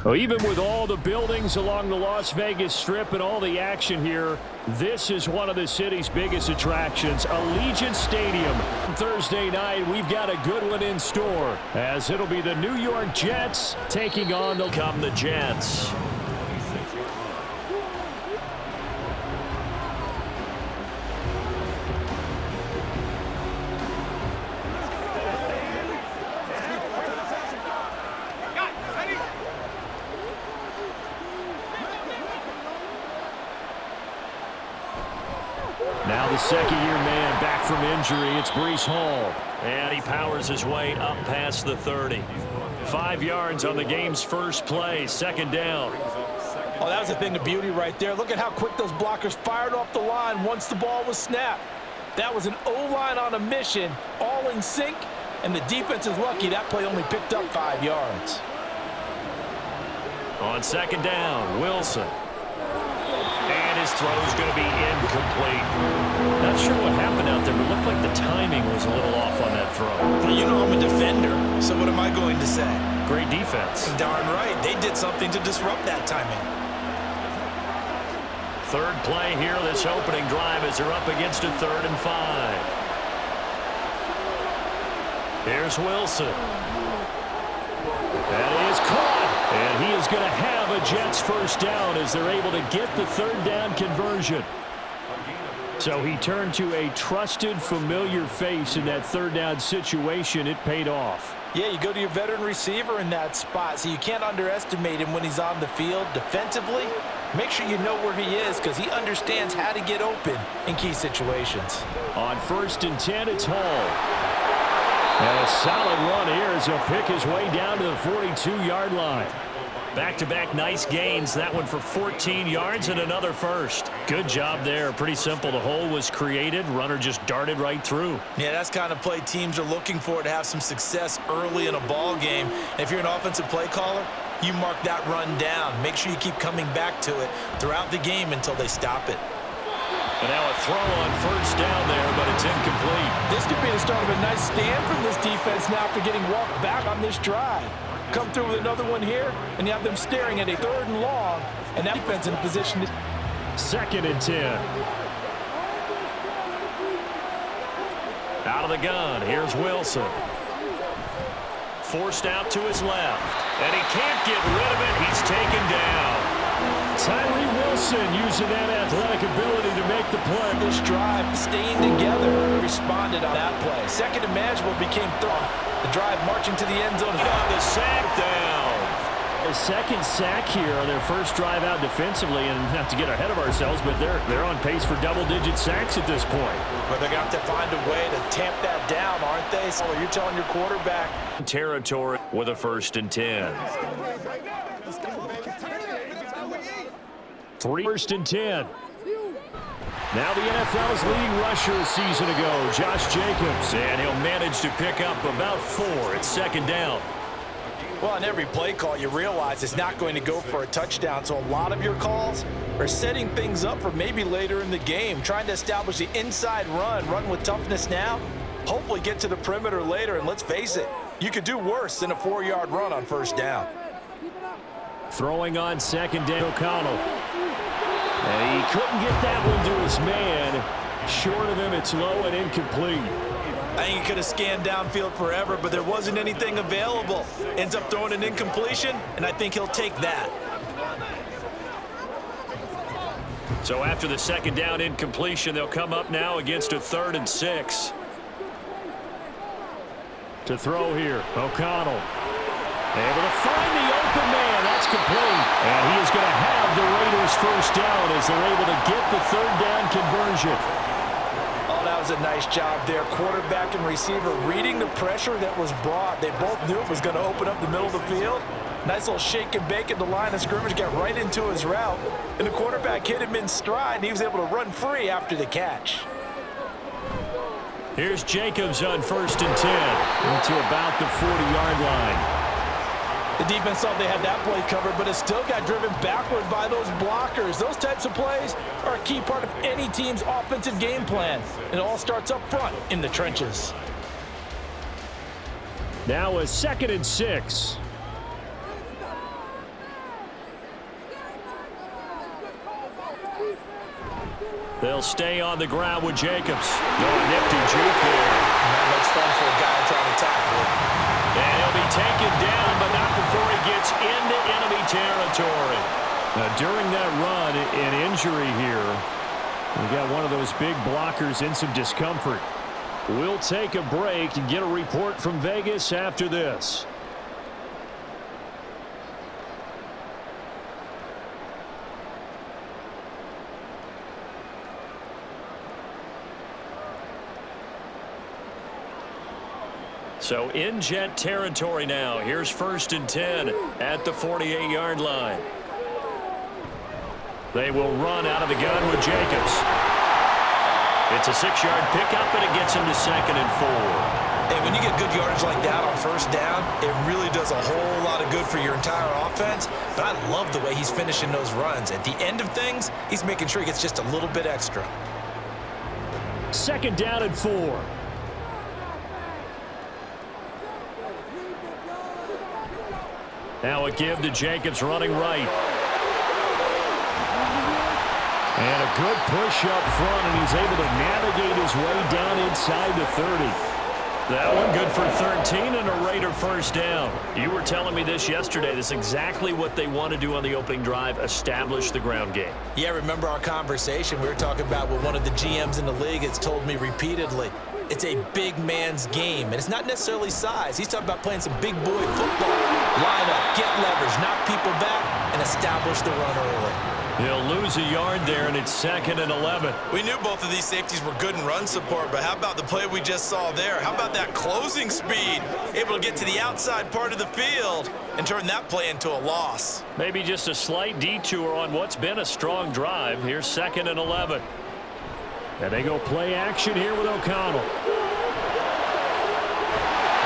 Well, even with all the buildings along the Las Vegas Strip and all the action here, this is one of the city's biggest attractions, Allegiant Stadium. Thursday night, we've got a good one in store, as it'll be the New York Jets taking on the Jets. Now the second-year man back from injury. It's Breece Hall. And he powers his way up past the 30. 5 yards on the game's first play. Second down. Oh, that was a thing of beauty right there. Look at how quick those blockers fired off the line once the ball was snapped. That was an O-line on a mission, all in sync, and the defense is lucky that play only picked up 5 yards. On second down, Wilson. And his throw is going to be incomplete. Not sure what happened out there, but it looked like the timing was a little off on that throw. Well, you know I'm a defender, so what am I going to say? Great defense. Darn right. They did something to disrupt that timing. Third play here, this opening drive, as they're up against a 3rd and 5. Here's Wilson. That is caught. And he is going to have a Jets first down as they're able to get the 3rd down conversion. So he turned to a trusted, familiar face in that 3rd down situation. It paid off. Yeah, you go to your veteran receiver in that spot, so you can't underestimate him when he's on the field defensively. Make sure you know where he is because he understands how to get open in key situations. On 1st and 10, it's Hall. And a solid run here as he'll pick his way down to the 42-yard line. Back-to-back nice gains. That one for 14 yards and another first. Good job there. Pretty simple. The hole was created. Runner just darted right through. Yeah, that's the kind of play teams are looking for to have some success early in a ball game. And if you're an offensive play caller, you mark that run down. Make sure you keep coming back to it throughout the game until they stop it. And now a throw on 1st down there, but it's incomplete. This could be the start of a nice stand from this defense now after getting walked back on this drive. Come through with another one here, and you have them staring at a 3rd and long, and that defense in position to... 2nd and 10. Out of the gun, here's Wilson. Forced out to his left, and he can't get rid of it. He's taken down. Tyree Wilson using that athletic ability to make the play. This drive, staying together, responded on that play. Second and manageable became thrown. The drive marching to the end zone. On the sack down. A second sack here on their first drive out defensively, and not to get ahead of ourselves, but they're on pace for double-digit sacks at this point. But they're going to have to find a way to tamp that down, aren't they? So you're telling your quarterback. Territory with a 1st and 10. 1st and 10. Now the NFL's leading rusher a season ago, Josh Jacobs, and he'll manage to pick up about 4 at 2nd down. Well, on every play call, you realize it's not going to go for a touchdown, so a lot of your calls are setting things up for maybe later in the game, trying to establish the inside run with toughness now, hopefully get to the perimeter later, and let's face it, you could do worse than a 4-yard run on 1st down. Throwing on 2nd down, O'Connell. And he couldn't get that one to his man. Short of him, it's low and incomplete. I think he could have scanned downfield forever, but there wasn't anything available. Ends up throwing an incompletion, and I think he'll take that. So after the 2nd down incompletion, they'll come up now against a 3rd and 6. To throw here, O'Connell. Able to find the open man. That's complete. And he is going to have the Raiders first down as they're able to get the 3rd down conversion. Oh, that was a nice job there. Quarterback and receiver reading the pressure that was brought. They both knew it was going to open up the middle of the field. Nice little shake and bake at the line of scrimmage. Got right into his route. And the quarterback hit him in stride, and he was able to run free after the catch. Here's Jacobs on 1st and 10 to about the 40-yard line. The defense thought they had that play covered, but it still got driven backward by those blockers. Those types of plays are a key part of any team's offensive game plan. It all starts up front in the trenches. Now a 2nd and 6. They'll stay on the ground with Jacobs. No nifty juke here. Not much fun for a guy trying to tackle it. And he'll be taken down, but not before he gets into enemy territory. Now, during that run, an injury here. We got one of those big blockers in some discomfort. We'll take a break and get a report from Vegas after this. So in Jet territory now. Here's 1st and 10 at the 48-yard line. They will run out of the gun with Jacobs. It's a 6-yard pickup, and it gets him to 2nd and 4. Hey, when you get good yardage like that on 1st down, it really does a whole lot of good for your entire offense. But I love the way he's finishing those runs. At the end of things, he's making sure he gets just a little bit extra. 2nd down and 4. Now a give to Jacobs running right. And a good push up front, and he's able to navigate his way down inside the 30. That one good for 13 and a Raider 1st down. You were telling me this yesterday. This is exactly what they want to do on the opening drive, establish the ground game. Yeah, remember our conversation? We were talking about what one of the GMs in the league has told me repeatedly. It's a big man's game, and it's not necessarily size. He's talking about playing some big boy football. Line up, get leverage, knock people back, and establish the run early. He'll lose a yard there, and it's 2nd and 11. We knew both of these safeties were good in run support, but how about the play we just saw there? How about that closing speed? Able to get to the outside part of the field and turn that play into a loss. Maybe just a slight detour on what's been a strong drive. Here's 2nd and 11. And they go play action here with O'Connell.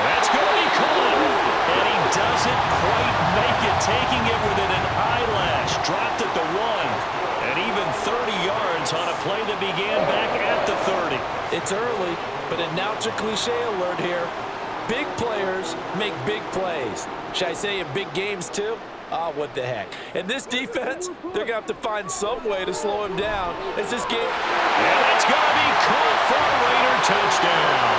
That's going to be caught. And he doesn't quite make it, taking it within an eyelash. Dropped at the 1. And even 30 yards on a play that began back at the 30. It's early, but announcer cliche alert here. Big players make big plays. Should I say in big games too? Ah, what the heck. And this defense, they're going to have to find some way to slow him down as this game... And it's going to be caught for a Raider touchdown.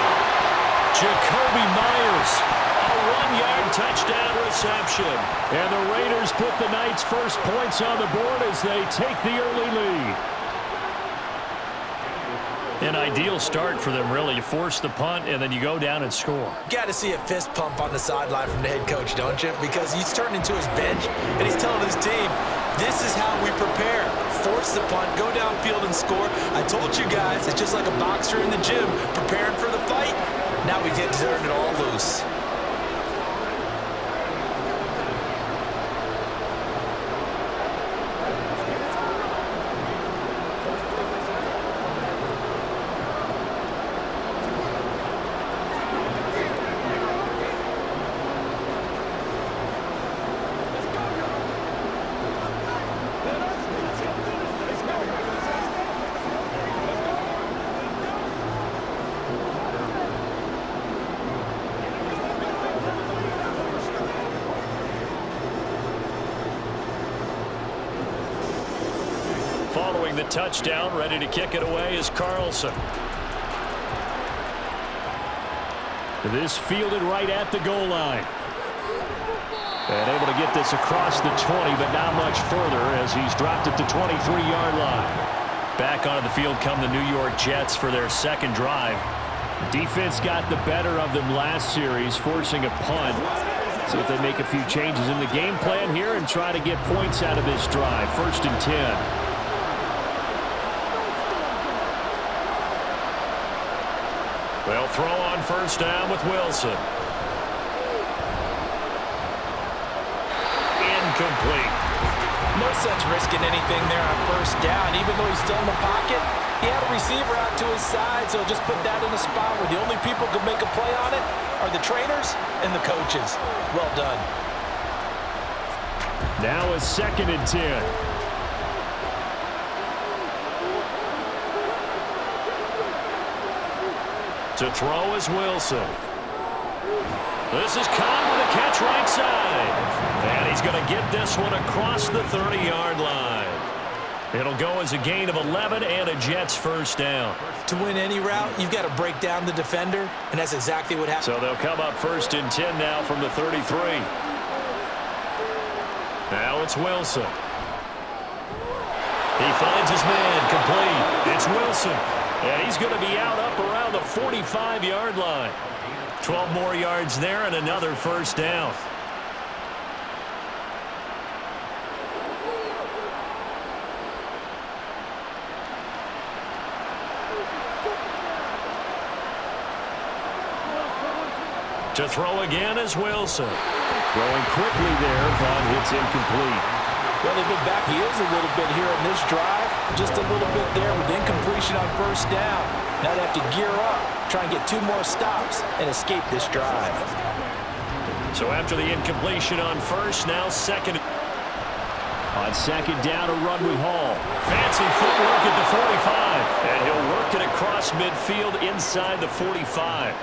Jacoby Myers, a 1-yard touchdown reception. And the Raiders put the Knights' first points on the board as they take the early lead. An ideal start for them, really. You force the punt, and then you go down and score. Got to see a fist pump on the sideline from the head coach, don't you? Because he's turning into his bench, and he's telling his team, this is how we prepare. Force the punt, go downfield and score. I told you guys, it's just like a boxer in the gym preparing for the fight. Now we get to turn it all loose. Following the touchdown, ready to kick it away is Carlson. This fielded right at the goal line. And able to get this across the 20, but not much further as he's dropped at the 23-yard line. Back onto the field come the New York Jets for their second drive. Defense got the better of them last series, forcing a punt. See if they make a few changes in the game plan here and try to get points out of this drive. 1st and 10. They'll throw on 1st down with Wilson. Incomplete. No sense risking anything there on 1st down. Even though he's still in the pocket, he had a receiver out to his side, so just put that in a spot where the only people who can make a play on it are the trainers and the coaches. Well done. Now a 2nd and 10. To throw is Wilson. This is Cobb with a catch right side. And he's going to get this one across the 30-yard line. It'll go as a gain of 11 and a Jets first down. To win any route, you've got to break down the defender, and that's exactly what happened. So they'll come up 1st and 10 now from the 33. Now it's Wilson. He finds his man complete. It's Wilson. And he's going to be out up around the 45-yard line. 12 more yards there and another first down. To throw again is Wilson. Throwing quickly there, but it's incomplete. Well, they've been back heels a little bit here in this drive. Just a little bit there with incompletion on first down. Now they have to gear up, try and get 2 more stops, and escape this drive. So after the incompletion on first, now second. On second down, a run with Hall. Fancy footwork at the 45. And he'll work it across midfield inside the 45.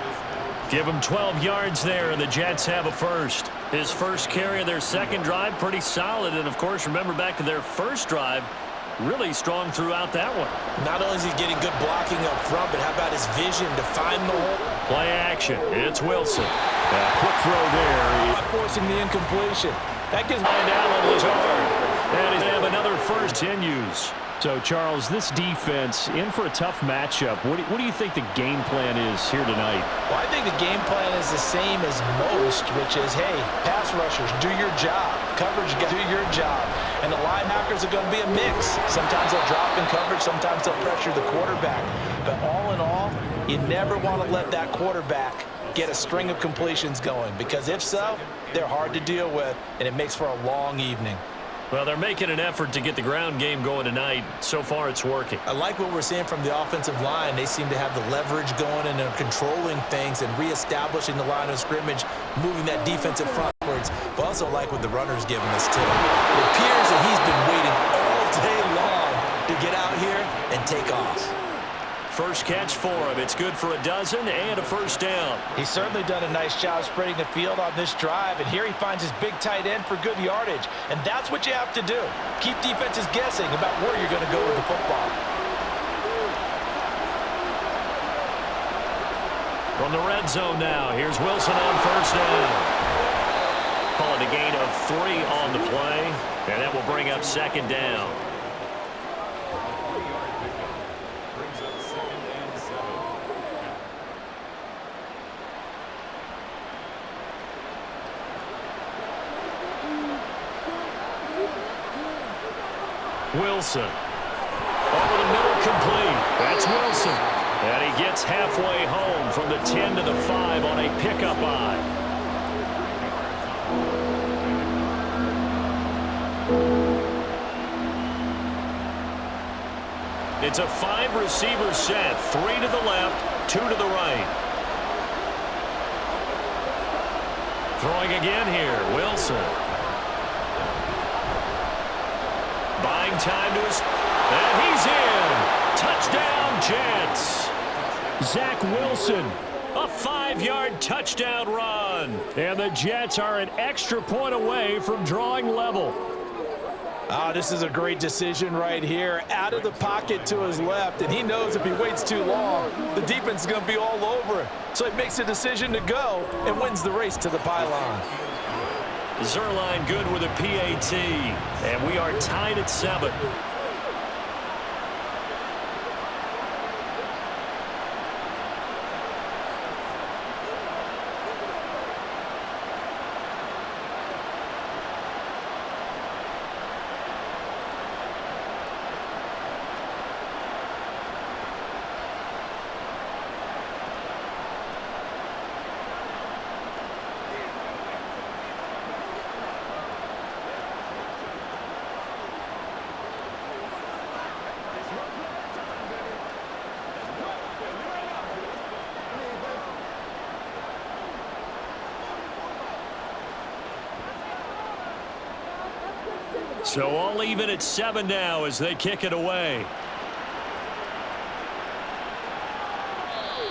Give him 12 yards there, and the Jets have a first. His first carry of their second drive, pretty solid. And, of course, remember back to their first drive, really strong throughout that one. Not only is he getting good blocking up front, but how about his vision to find the hole? Play action. It's Wilson. A quick throw there. Not forcing the incompletion. That gives Find Allen Lazard. And he's have another first. Continues. So, Charles, this defense in for a tough matchup. What do you think the game plan is here tonight? Well, I think the game plan is the same as most, which is, hey, pass rushers, do your job. Coverage, do your job. And the linebackers are going to be a mix. Sometimes they'll drop in coverage. Sometimes they'll pressure the quarterback. But all in all, you never want to let that quarterback get a string of completions going, because if so, they're hard to deal with, and it makes for a long evening. Well, they're making an effort to get the ground game going tonight. So far, it's working. I like what we're seeing from the offensive line. They seem to have the leverage going, and they're controlling things and reestablishing the line of scrimmage, moving that defensive front forwards. But also like what the runner's giving us, too. It appears that he's been waiting all day long to get out here and take off. First catch for him. It's good for a dozen and a first down. He's certainly done a nice job spreading the field on this drive, and here he finds his big tight end for good yardage. And that's what you have to do. Keep defenses guessing about where you're going to go with the football. From the red zone now, here's Wilson on first down. Calling a gain of 3 on the play, and that will bring up second down. Wilson. Over the middle, complete. That's Wilson. And he gets halfway home from the 10 to the 5 on a pickup eye. It's a 5-receiver set. 3 to the left, 2 to the right. Throwing again here, Wilson. Buying time to his... And he's in! Touchdown, Jets! Zach Wilson, a 5-yard touchdown run. And the Jets are an extra point away from drawing level. This is a great decision right here. Out of the pocket to his left, and he knows if he waits too long, the defense is going to be all over him. So he makes a decision to go and wins the race to the pylon. Zerline good with a PAT, and we are tied at 7. So all even at 7 now as they kick it away.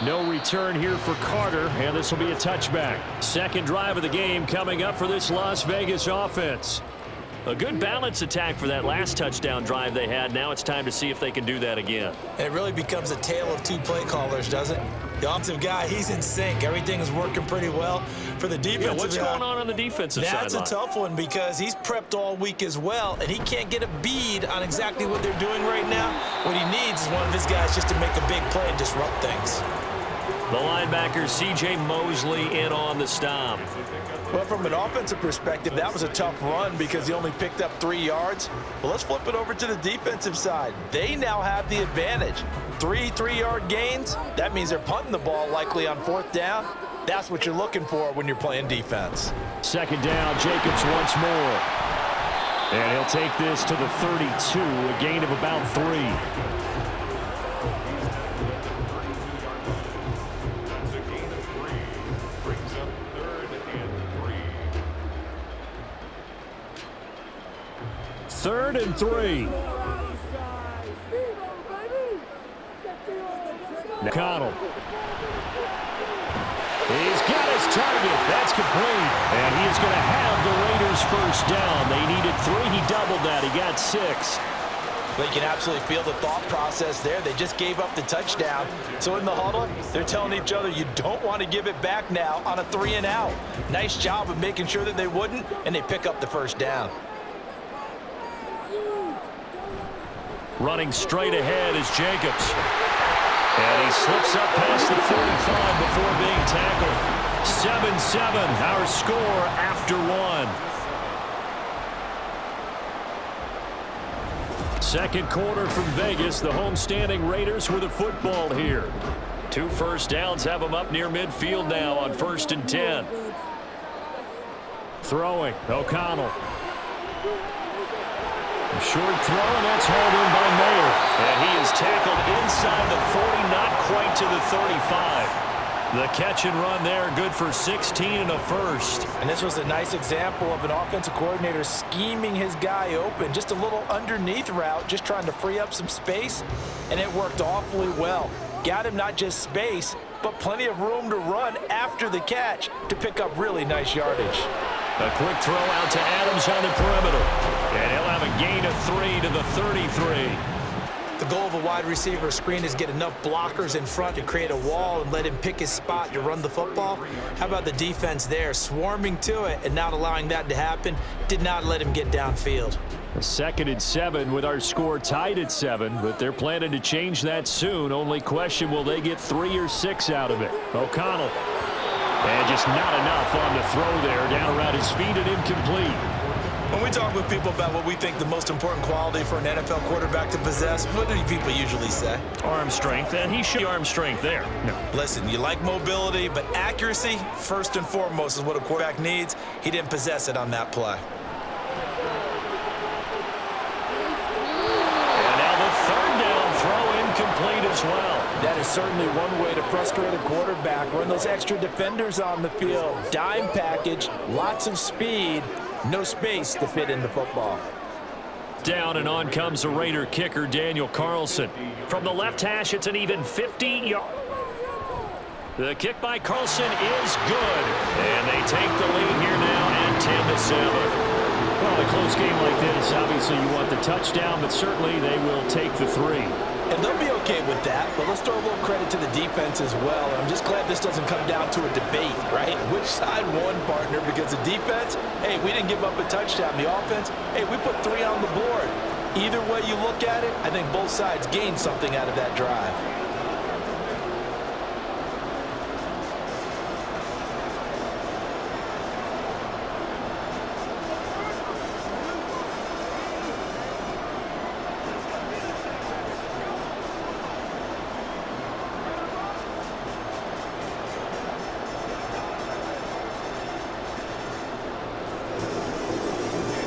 No return here for Carter, and this will be a touchback. Second drive of the game coming up for this Las Vegas offense. A good balance attack for that last touchdown drive they had. Now it's time to see if they can do that again. It really becomes a tale of two play callers, doesn't it? The offensive guy, he's in sync. Everything is working pretty well. For the defensive what's going on the defensive side? That's a tough one because he's prepped all week as well, and he can't get a bead on exactly what they're doing right now. What he needs is one of his guys just to make a big play and disrupt things. The linebacker, C.J. Mosley, in on the stop. Well, from an offensive perspective, that was a tough run because he only picked up 3 yards. But let's flip it over to the defensive side. They now have the advantage. 3 3-yard gains, that means they're punting the ball likely on 4th down. That's what you're looking for when you're playing defense. 2nd down, Jacobs once more. And he'll take this to the 32, a gain of about 3. Third and 3. Connell. He's got his target. That's complete. And he is going to have the Raiders first down. They needed 3. He doubled that. He got 6. They can absolutely feel the thought process there. They just gave up the touchdown. So in the huddle, they're telling each other, you don't want to give it back now on a 3 and out. Nice job of making sure that they wouldn't, and they pick up the first down. Running straight ahead is Jacobs. And he slips up past the 45 before being tackled. 7-7, our score after 1. Second quarter from Vegas. The homestanding Raiders with the football here. 2 first downs have them up near midfield now on 1st and 10. Throwing, O'Connell. A short throw, and that's hauled in by Mayer. And he is tackled inside the 40, not quite to the 35. The catch and run there, good for 16 and a first. And this was a nice example of an offensive coordinator scheming his guy open. Just a little underneath route, just trying to free up some space, and it worked awfully well. Got him not just space, but plenty of room to run after the catch to pick up really nice yardage. A quick throw out to Adams on the perimeter. And he'll have a gain of 3 to the 33. The goal of a wide receiver screen is get enough blockers in front to create a wall and let him pick his spot to run the football. How about the defense there, swarming to it and not allowing that to happen? Did not let him get downfield. A 2nd and 7 with our score tied at 7, but they're planning to change that soon. Only question, will they get 3 or 6 out of it? O'Connell. And just not enough on the throw there. Down around his feet and incomplete. When we talk with people about what we think the most important quality for an NFL quarterback to possess, what do people usually say? Arm strength, and he should arm strength there. No. Listen, you like mobility, but accuracy, first and foremost, is what a quarterback needs. He didn't possess it on that play. And now the 3rd down throw incomplete as well. That is certainly one way to frustrate a quarterback. Run those extra defenders on the field. Dime package, lots of speed, no space to fit in the football. Down and on comes the Raider kicker, Daniel Carlson. From the left hash, it's an even 50 yards. The kick by Carlson is good. And they take the lead here now at 10-7. Well, a close game like this, obviously you want the touchdown, but certainly they will take the 3. And they'll be okay with that, but let's throw a little credit to the defense as well. And I'm just glad this doesn't come down to a debate, right? Which side won, partner? Because the defense, hey, we didn't give up a touchdown. The offense, hey, we put 3 on the board. Either way you look at it, I think both sides gained something out of that drive.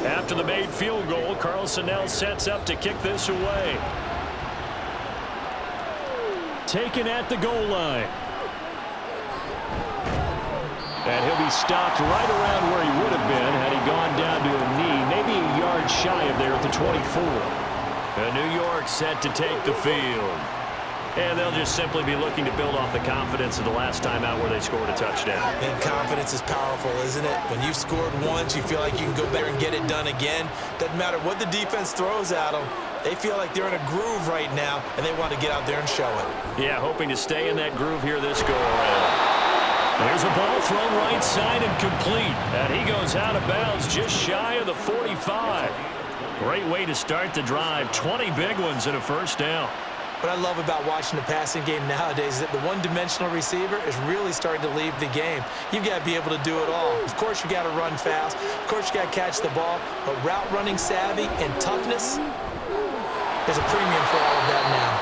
After the made field goal, Carlson now sets up to kick this away. Taken at the goal line. And he'll be stopped right around where he would have been had he gone down to a knee, maybe a yard shy of there at the 24. And New York set to take the field. And they'll just simply be looking to build off the confidence of the last time out where they scored a touchdown. And confidence is powerful, isn't it? When you've scored once, you feel like you can go back and get it done again. Doesn't matter what the defense throws at them. They feel like they're in a groove right now, and they want to get out there and show it. Yeah, hoping to stay in that groove here this go-around. There's a ball thrown right side and complete. And he goes out of bounds just shy of the 45. Great way to start the drive. 20 big ones and a first down. What I love about watching the passing game nowadays is that the one-dimensional receiver is really starting to leave the game. You've got to be able to do it all. Of course, you got to run fast. Of course, you got to catch the ball. But route running savvy and toughness, there's a premium for all of that now.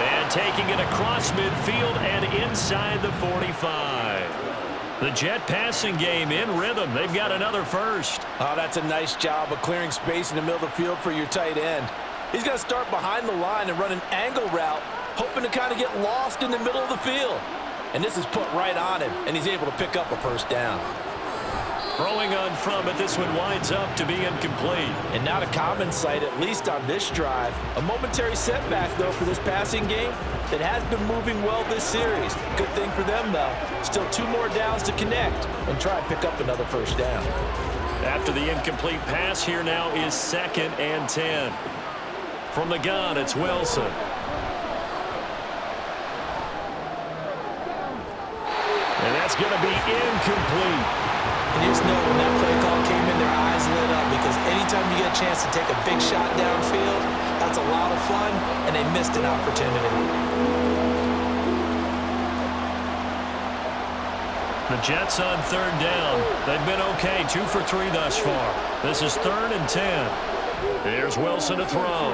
And taking it across midfield and inside the 45. The Jet passing game in rhythm. They've got another first. Oh, that's a nice job of clearing space in the middle of the field for your tight end. He's going to start behind the line and run an angle route, hoping to kind of get lost in the middle of the field. And this is put right on him, and he's able to pick up a first down. Throwing on from it, this one winds up to be incomplete. And not a common sight, at least on this drive. A momentary setback, though, for this passing game that has been moving well this series. Good thing for them, though. Still 2 more downs to connect and try and pick up another first down. After the incomplete pass, here now is 2nd and 10. From the gun, it's Wilson. And that's going to be incomplete. And you just know when that play call came in, their eyes lit up, because anytime you get a chance to take a big shot downfield, that's a lot of fun, and they missed an opportunity. The Jets on 3rd down. They've been okay, 2 for 3 thus far. This is 3rd and 10. Here's Wilson to throw.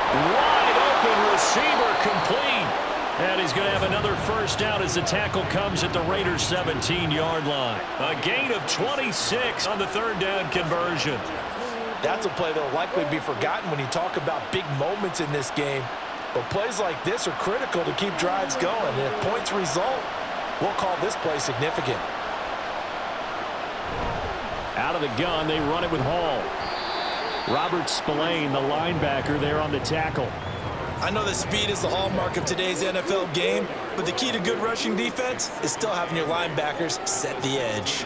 Wide open receiver complete. And he's going to have another first down as the tackle comes at the Raiders' 17-yard line. A gain of 26 on the 3rd down conversion. That's a play that will likely be forgotten when you talk about big moments in this game. But plays like this are critical to keep drives going. And if points result, we'll call this play significant. Out of the gun, they run it with Hall. Robert Spillane, the linebacker, there on the tackle. I know that speed is the hallmark of today's NFL game, but the key to good rushing defense is still having your linebackers set the edge.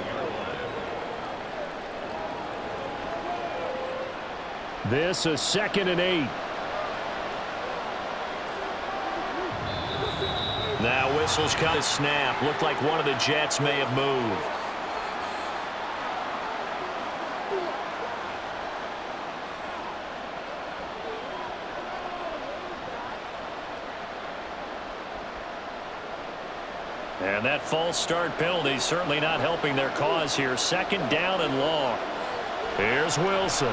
This is 2nd and 8. Now whistles cut a snap. Looked like one of the Jets may have moved. And that false start penalty certainly not helping their cause here. 2nd down and long. Here's Wilson.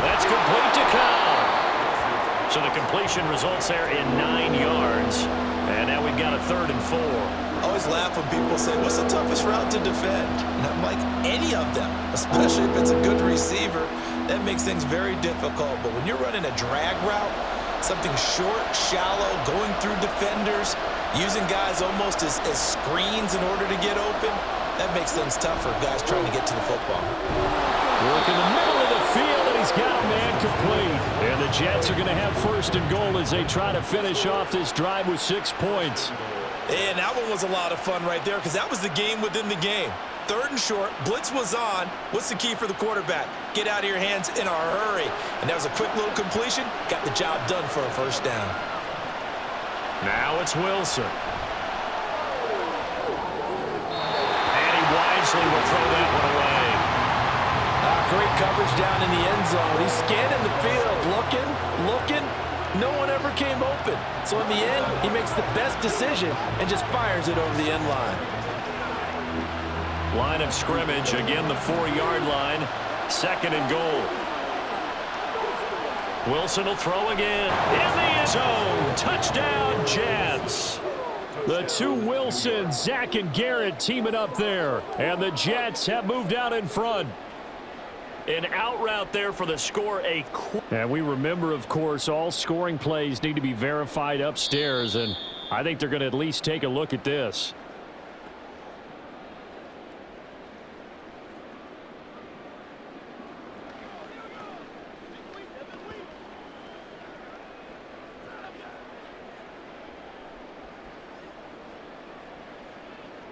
That's complete to Cobb. So the completion results there in 9 yards. And now we've got a 3rd and 4. I always laugh when people say, what's the toughest route to defend? And I'm like, any of them, especially if it's a good receiver. That makes things very difficult. But when you're running a drag route, something short, shallow, going through defenders, using guys almost as screens in order to get open, that makes things tough for guys trying to get to the football. Work in the middle of the field, and he's got a man complete. And the Jets are going to have 1st and goal as they try to finish off this drive with 6 points. And that one was a lot of fun right there, because that was the game within the game. 3rd and short, blitz was on. What's the key for the quarterback? Get out of your hands in a hurry. And that was a quick little completion. Got the job done for a first down. Now it's Wilson. And he wisely will throw that one away. Great coverage down in the end zone. He's scanning the field, looking. No one ever came open. So in the end, he makes the best decision and just fires it over the end line. Line of scrimmage, again the 4-yard line. 2nd and goal. Wilson will throw again. In the end zone. Touchdown, Jets. The 2 Wilsons, Zach and Garrett, teaming up there. And the Jets have moved out in front. An out route there for the score. And we remember, of course, all scoring plays need to be verified upstairs. And I think they're going to at least take a look at this.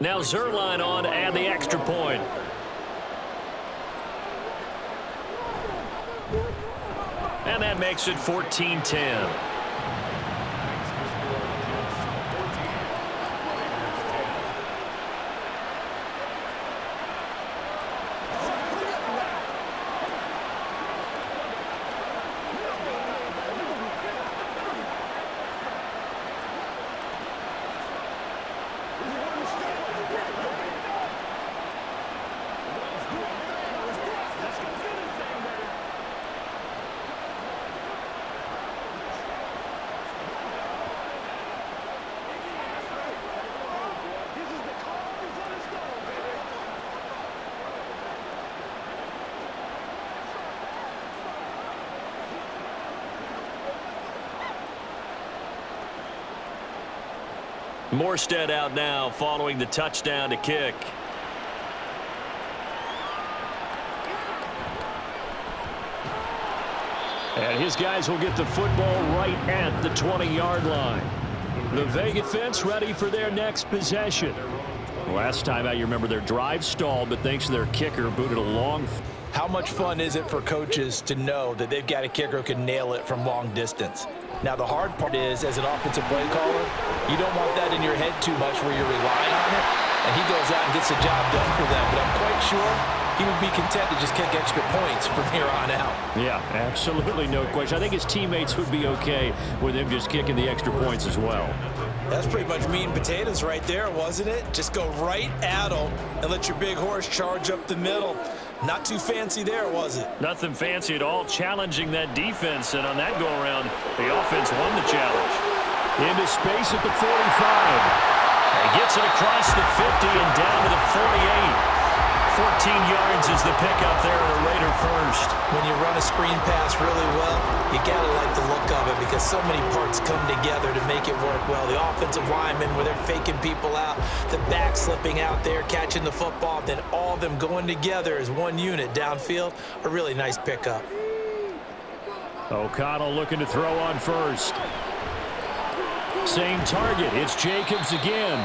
Now Zerline on to add the extra point. And that makes it 14-10. Morstead out now following the touchdown to kick. And his guys will get the football right at the 20-yard line. The Vegas defense ready for their next possession. Last time out, you remember their drive stalled, but thanks to their kicker, booted a long. How much fun is it for coaches to know that they've got a kicker who can nail it from long distance? Now, the hard part is, as an offensive play caller, you don't want that in your head too much where you're relying on it, and he goes out and gets the job done for them. But I'm quite sure he would be content to just kick extra points from here on out. Yeah, absolutely no question. I think his teammates would be okay with him just kicking the extra points as well. That's pretty much meat and potatoes right there, wasn't it? Just go right at him and let your big horse charge up the middle. Not too fancy there, was it? Nothing fancy at all, challenging that defense, and on that go-around, the offense won the challenge. Into space at the 45. He gets it across the 50 and down to the 48. 14 yards is the pickup there at a Raider first. When you run a screen pass really well, you got to like the look of it because so many parts come together to make it work well. The offensive linemen, where they're faking people out, the back slipping out there, catching the football, then all of them going together as one unit downfield. A really nice pickup. O'Connell looking to throw on first. Same target. It's Jacobs again.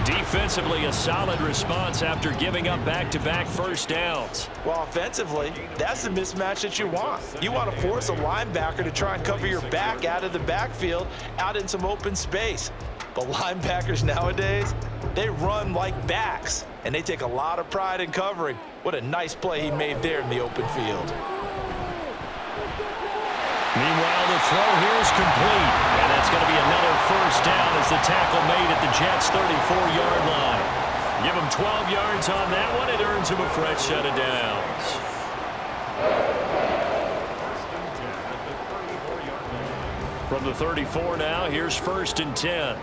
Defensively, a solid response after giving up back-to-back first downs. Well, offensively, that's the mismatch that you want. You want to force a linebacker to try and cover your back out of the backfield, out in some open space. But linebackers nowadays, they run like backs, and they take a lot of pride in covering. What a nice play he made there in the open field. Meanwhile, the throw here is complete, and that's going to be another first down as the tackle made at the Jets' 34-yard line. Give him 12 yards on that one. It earns him a fresh set of downs. From the 34 now, here's 1st and 10.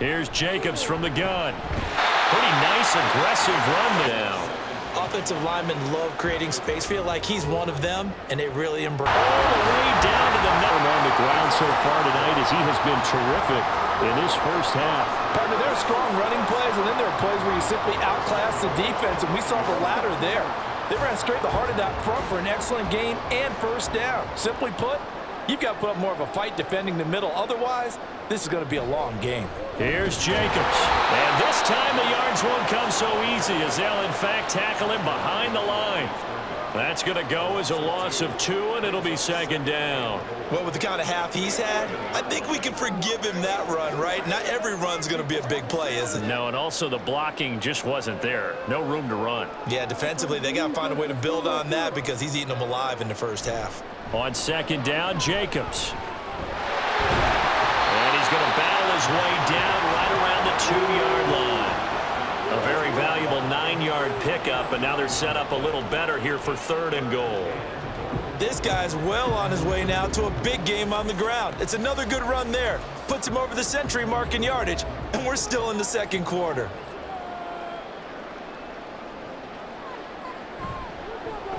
Here's Jacobs from the gun. Pretty nice, aggressive run down. Offensive linemen love creating space. Feel like he's one of them, and they really embrace. All the way down to the net on the ground so far tonight as he has been terrific in this first half. Partner, there are strong running plays, and then there are plays where you simply outclass the defense, and we saw the latter there. They ran straight the heart of that front for an excellent gain and first down. Simply put, you've got to put up more of a fight defending the middle. Otherwise, this is going to be a long game. Here's Jacobs. And this time the yards won't come so easy as they'll, in fact, tackle him behind the line. That's going to go as a loss of 2, and it'll be 2nd down. Well, with the kind of half he's had, I think we can forgive him that run, right? Not every run's going to be a big play, is it? No, and also the blocking just wasn't there. No room to run. Yeah, defensively, they got to find a way to build on that because he's eating them alive in the first half. On 2nd down, Jacobs. And he's going to battle his way down right around the 2-yard line. A very valuable 9-yard pickup, and now they're set up a little better here for 3rd and goal. This guy's well on his way now to a big game on the ground. It's another good run there. Puts him over the century mark in yardage, and we're still in the 2nd quarter.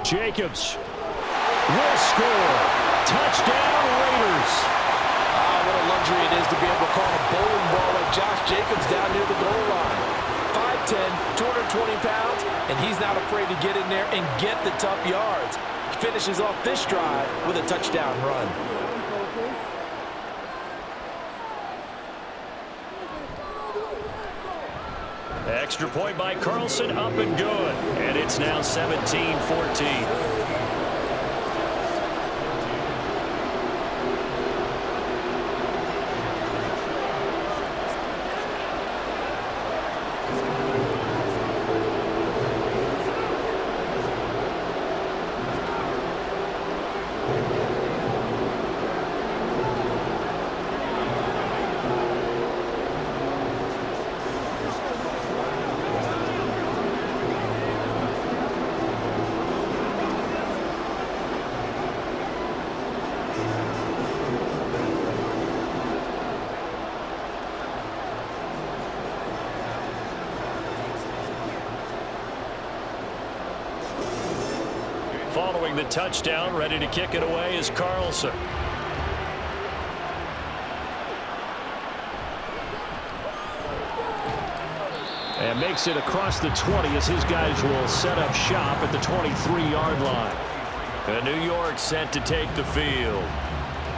Jacobs will score. Touchdown, Raiders. What a luxury it is to be able to call a bowling ball like Josh Jacobs down near the goal line. 5'10", 220 pounds, and he's not afraid to get in there and get the tough yards. He finishes off this drive with a touchdown run. Extra point by Carlson, up and good. And it's now 17-14. Following the touchdown, ready to kick it away is Carlson. And makes it across the 20 as his guys will set up shop at the 23-yard line. And New York set to take the field.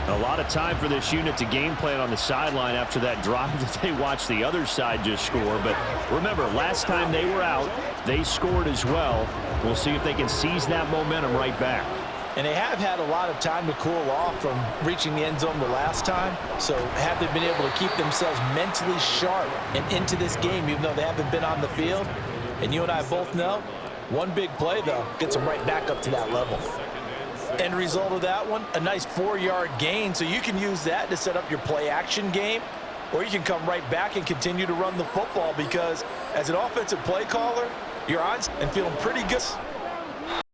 A lot of time for this unit to game plan on the sideline after that drive that they watched the other side just score. But remember, last time they were out, they scored as well. We'll see if they can seize that momentum right back. And they have had a lot of time to cool off from reaching the end zone the last time. So have they been able to keep themselves mentally sharp and into this game, even though they haven't been on the field? And you and I both know, one big play, though, gets them right back up to that level. End result of that one, a nice 4-yard gain. So you can use that to set up your play-action game, or you can come right back and continue to run the football because as an offensive play caller, you're on and feeling pretty good.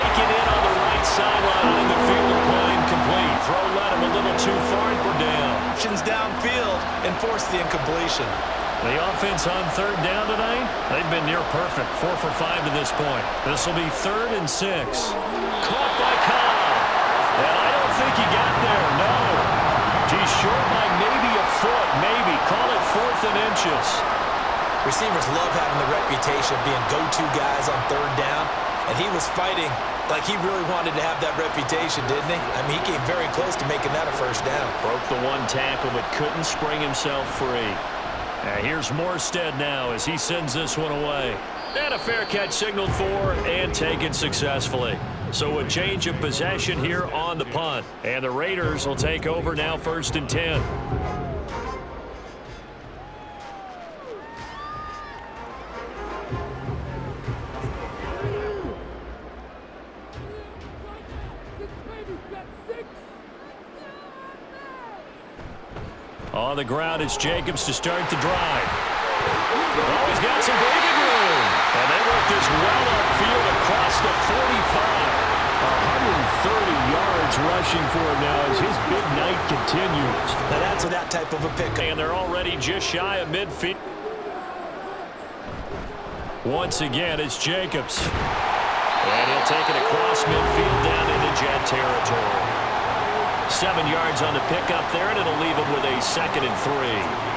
Taking in on the right sideline in the field of play incomplete. Throw led him a little too far and we're down. Options downfield and force the incompletion. The offense on third down tonight, they've been near perfect. 4 for 5 to this point. This will be 3rd and 6. Caught by Cobb. And I don't think he got there, no. He's short by maybe a foot, maybe. Call it 4th and inches. Receivers love having the reputation of being go-to guys on third down, and he was fighting like he really wanted to have that reputation, didn't he? I mean, he came very close to making that a first down. Broke the one tackle, but couldn't spring himself free. Here's Morstead now as he sends this one away. And a fair catch signaled for and taken successfully. So a change of possession here on the punt. And the Raiders will take over now 1st and 10. On the ground, it's Jacobs to start the drive. Oh, he's got some breathing room. And they work this well upfield across the 45. 130 yards rushing for him now as his big night continues. Now that's that type of a pick. And they're already just shy of midfield. Once again, it's Jacobs. And he'll take it across midfield down into Jet territory. 7 yards on the pickup there, and it'll leave him with a 2nd and 3.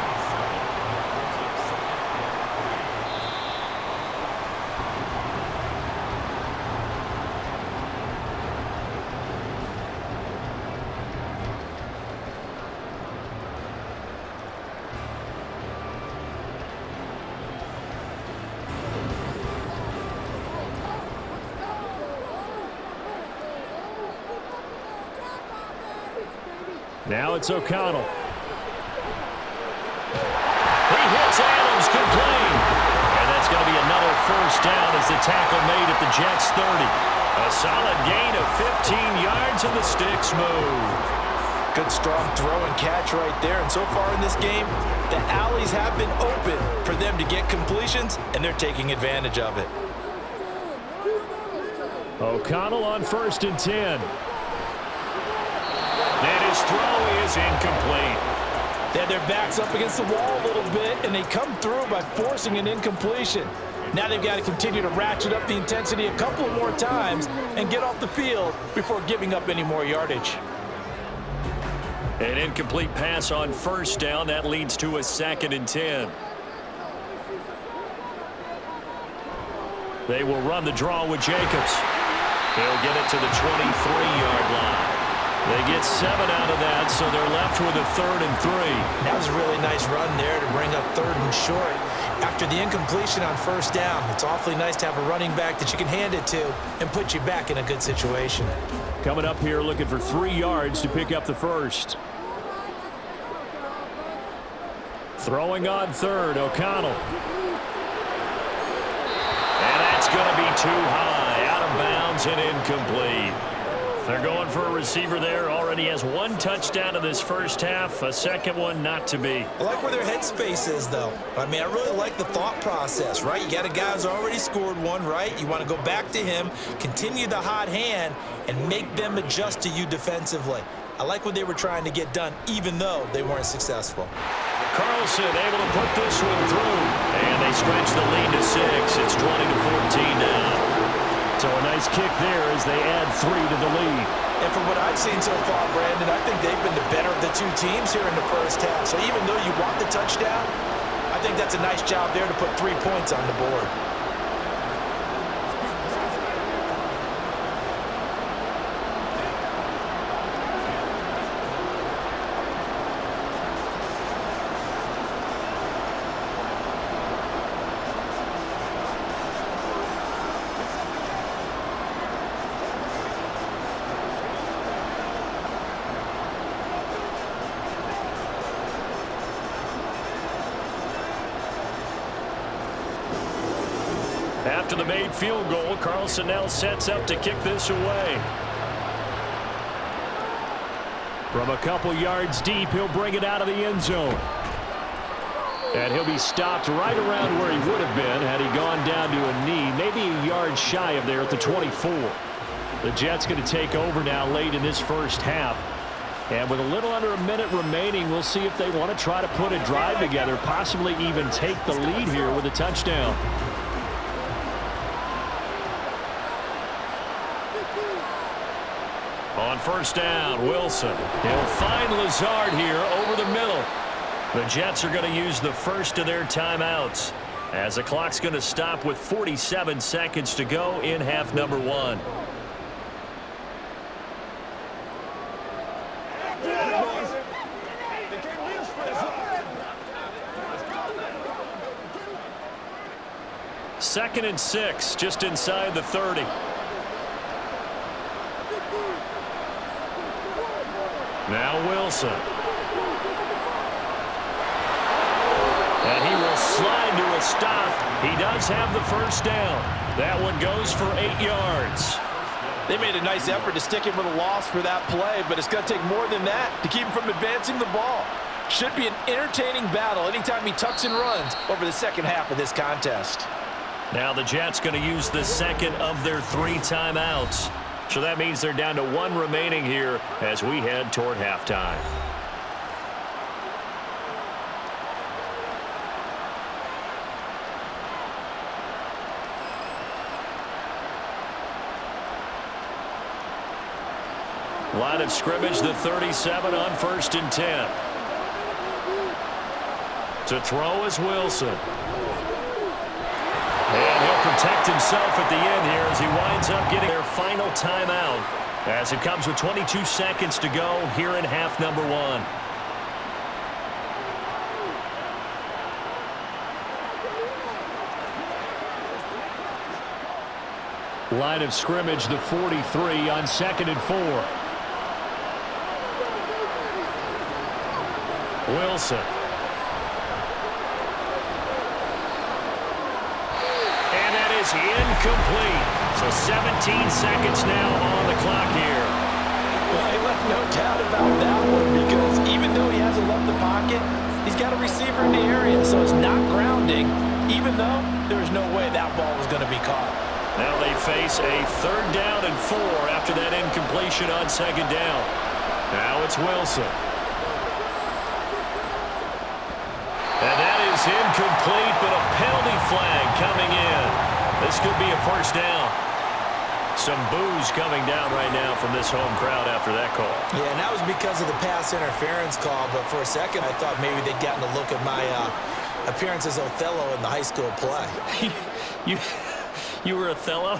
Now it's O'Connell. He hits Adams, complete. And that's going to be another first down as the tackle made at the Jets' 30. A solid gain of 15 yards and the sticks move. Good strong throw and catch right there. And so far in this game, the alleys have been open for them to get completions, and they're taking advantage of it. O'Connell on 1st and 10. And his throw is incomplete. They had their backs up against the wall a little bit, and they come through by forcing an incompletion. Now they've got to continue to ratchet up the intensity a couple more times and get off the field before giving up any more yardage. An incomplete pass on 1st down. That leads to a 2nd and 10. They will run the draw with Jacobs. He'll get it to the 23-yard line. They get 7 out of that, so they're left with a 3rd and 3. That was a really nice run there to bring up 3rd and short. After the incompletion on 1st down, it's awfully nice to have a running back that you can hand it to and put you back in a good situation. Coming up here looking for 3 yards to pick up the first. Throwing on 3rd, O'Connell. And that's going to be too high, out of bounds and incomplete. They're going for a receiver there. Already has 1 touchdown in this first half. A second one not to be. I like where their headspace is, though. I mean, I really like the thought process, right? You got a guy who's already scored 1, right? You want to go back to him, continue the hot hand, and make them adjust to you defensively. I like what they were trying to get done, even though they weren't successful. Carlson able to put this one through. And they stretch the lead to 6. It's 20-14 now. So a nice kick there as they add 3 to the lead. And from what I've seen so far, Brandon, I think they've been the better of the 2 teams here in the first half. So even though you want the touchdown, I think that's a nice job there to put 3 points on the board. After the made field goal, Carlson now sets up to kick this away. From a couple yards deep, he'll bring it out of the end zone. And he'll be stopped right around where he would have been had he gone down to a knee, maybe a yard shy of there at the 24. The Jets going to take over now late in this first half. And with a little under a minute remaining, we'll see if they want to try to put a drive together, possibly even take the lead here with a touchdown. On 1st down, Wilson. He'll find Lazard here over the middle. The Jets are going to use the first of their timeouts as the clock's going to stop with 47 seconds to go in half number 1. Second and 6, just inside the 30. Now Wilson. And he will slide to a stop. He does have the first down. That one goes for 8 yards. They made a nice effort to stick him with a loss for that play, but it's going to take more than that to keep him from advancing the ball. Should be an entertaining battle anytime he tucks and runs over the second half of this contest. Now the Jets going to use the second of their 3 timeouts. So that means they're down to 1 remaining here as we head toward halftime. Line of scrimmage, the 37 on 1st and 10. To throw is Wilson. And he'll protect himself at the end here as he winds up getting their final timeout as it comes with 22 seconds to go here in half number 1. Line of scrimmage, the 43 on 2nd and 4. Wilson. Incomplete. So 17 seconds now on the clock here. Well, he left no doubt about that one because even though he hasn't left the pocket, he's got a receiver in the area, so it's not grounding, even though there's no way that ball was going to be caught. Now they face a 3rd down and 4 after that incompletion on 2nd down. Now it's Wilson. And that is incomplete, but a penalty flag coming in. This could be a 1st down. Some boos coming down right now from this home crowd after that call. Yeah, and that was because of the pass interference call, but for a second I thought maybe they'd gotten a look at my appearance as Othello in the high school play. You were Othello?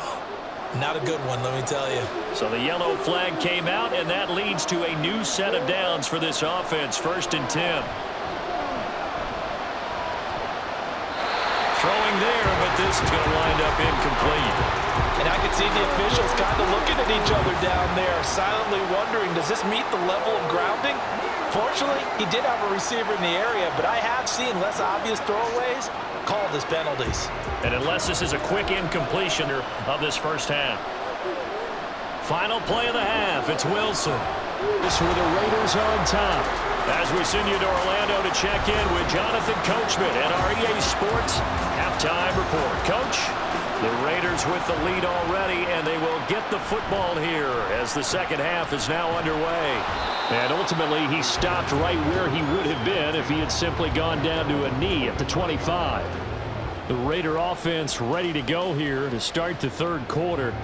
Not a good one, let me tell you. So the yellow flag came out, and that leads to a new set of downs for this offense. 1st and 10. Throwing there, but this is going to wind up incomplete. And I can see the officials kind of looking at each other down there, silently wondering, does this meet the level of grounding? Fortunately, he did have a receiver in the area, but I have seen less obvious throwaways called as penalties. And unless this is a quick incompletion of this first half. Final play of the half, it's Wilson. This with the Raiders on top. As we send you to Orlando to check in with Jonathan Coachman at our EA Sports Halftime Report. Coach, the Raiders with the lead already, and they will get the football here as the second half is now underway. And ultimately, he stopped right where he would have been if he had simply gone down to a knee at the 25. The Raider offense ready to go here to start the third quarter.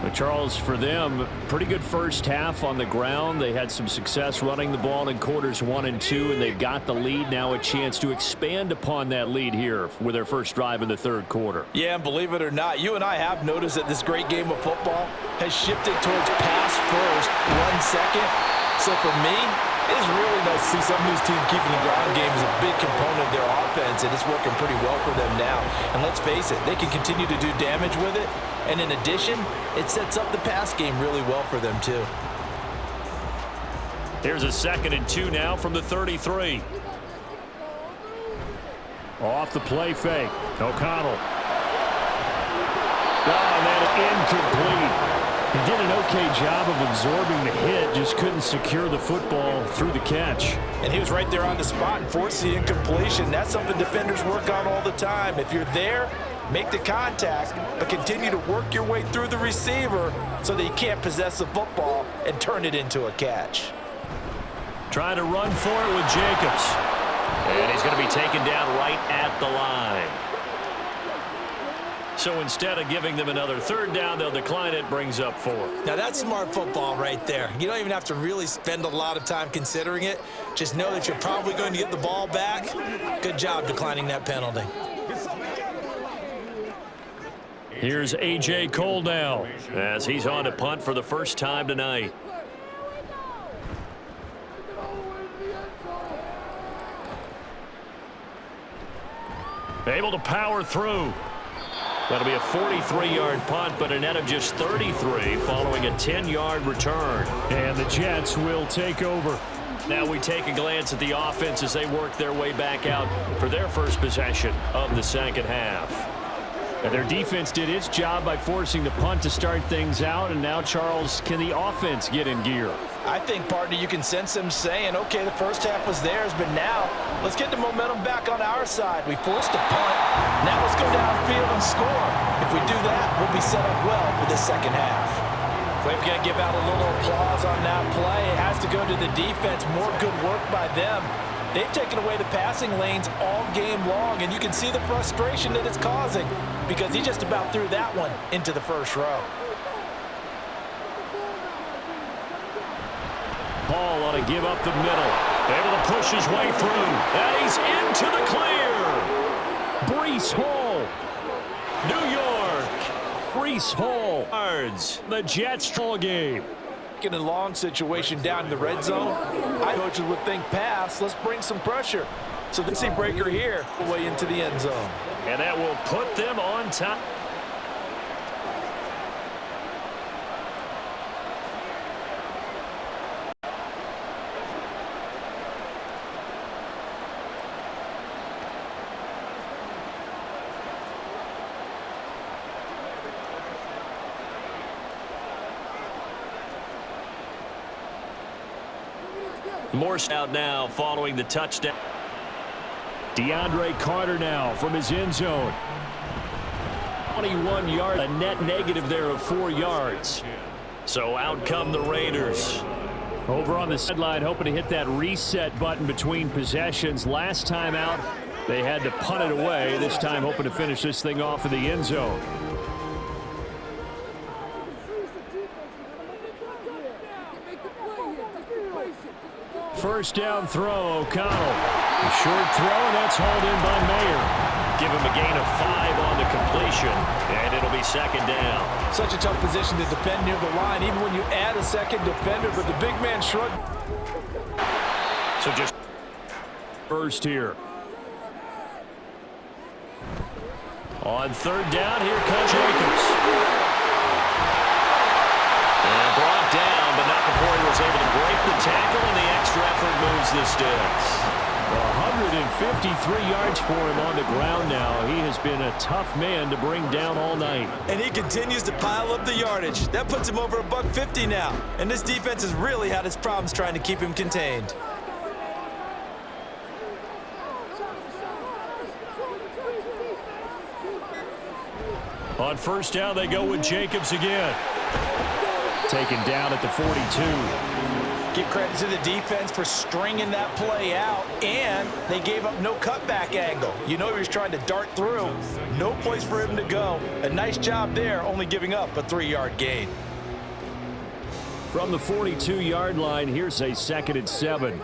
But Charles, for them, pretty good first half on the ground. They had some success running the ball in quarters 1 and 2, and they've got the lead. Now a chance to expand upon that lead here with their first drive in the third quarter. Yeah, and believe it or not, you and I have noticed that this great game of football has shifted towards pass first, run second. So for me, it is really nice to see some of these teams keeping the ground game as a big component of their offense, and it's working pretty well for them now. And let's face it, they can continue to do damage with it. And in addition, it sets up the pass game really well for them, too. Here's a 2nd and 2 now from the 33. Off the play fake. O'Connell. Oh, and that incomplete. He did an okay job of absorbing the hit, just couldn't secure the football through the catch. And he was right there on the spot and forced the incompletion. That's something defenders work on all the time. If you're there, make the contact, but continue to work your way through the receiver so that you can't possess the football and turn it into a catch. Trying to run for it with Jacobs. And he's going to be taken down right at the line. So instead of giving them another third down, they'll decline it, brings up 4. Now that's smart football right there. You don't even have to really spend a lot of time considering it. Just know that you're probably going to get the ball back. Good job declining that penalty. Here's A.J. Cole now as he's on to punt for the first time tonight. Able to power through. That'll be a 43-yard punt, but a net of just 33 following a 10-yard return. And the Jets will take over. Now we take a glance at the offense as they work their way back out for their first possession of the second half. And their defense did its job by forcing the punt to start things out. And now, Charles, can the offense get in gear? I think, partner, you can sense them saying, okay, the first half was theirs, but now let's get the momentum back on our side. We forced a punt. Now let's go downfield and score. If we do that, we'll be set up well for the second half. We've got to give out a little applause on that play. It has to go to the defense. More good work by them. They've taken away the passing lanes all game long, and you can see the frustration that it's causing because he just about threw that one into the first row. Ball ought to give up the middle. Able to push his way through. And he's into the clear. Breece Hall. New York. Breece Hall. Yards. The Jets ball game. In a long situation down in the red zone, I coaches would think pass. Let's bring some pressure. So they see breaker here, way into the end zone. And that will put them on top. Morse out now following the touchdown. DeAndre Carter now from his end zone. 21 yards, a net negative there of 4 yards. So out come the Raiders. Over on the sideline, hoping to hit that reset button between possessions. Last time out, they had to punt it away. This time hoping to finish this thing off in the end zone. First down throw, O'Connell. A short throw, and that's hauled in by Mayer. Give him a gain of 5 on the completion, and it'll be second down. Such a tough position to defend near the line, even when you add a second defender, but the big man shrugged. So just first here. On third down, here comes Jacobs. And brought down, but not before he was able to break the tackle, and the extra effort moves the sticks. 153 yards for him on the ground now. He has been a tough man to bring down all night. And he continues to pile up the yardage. That puts him over $150 now. And this defense has really had its problems trying to keep him contained. On first down, they go with Jacobs again. Taken down at the 42. Give credit to the defense for stringing that play out, and they gave up no cutback angle. You know he was trying to dart through. No place for him to go. A nice job there, only giving up a 3-yard gain. From the 42-yard line, here's a 2nd and 7.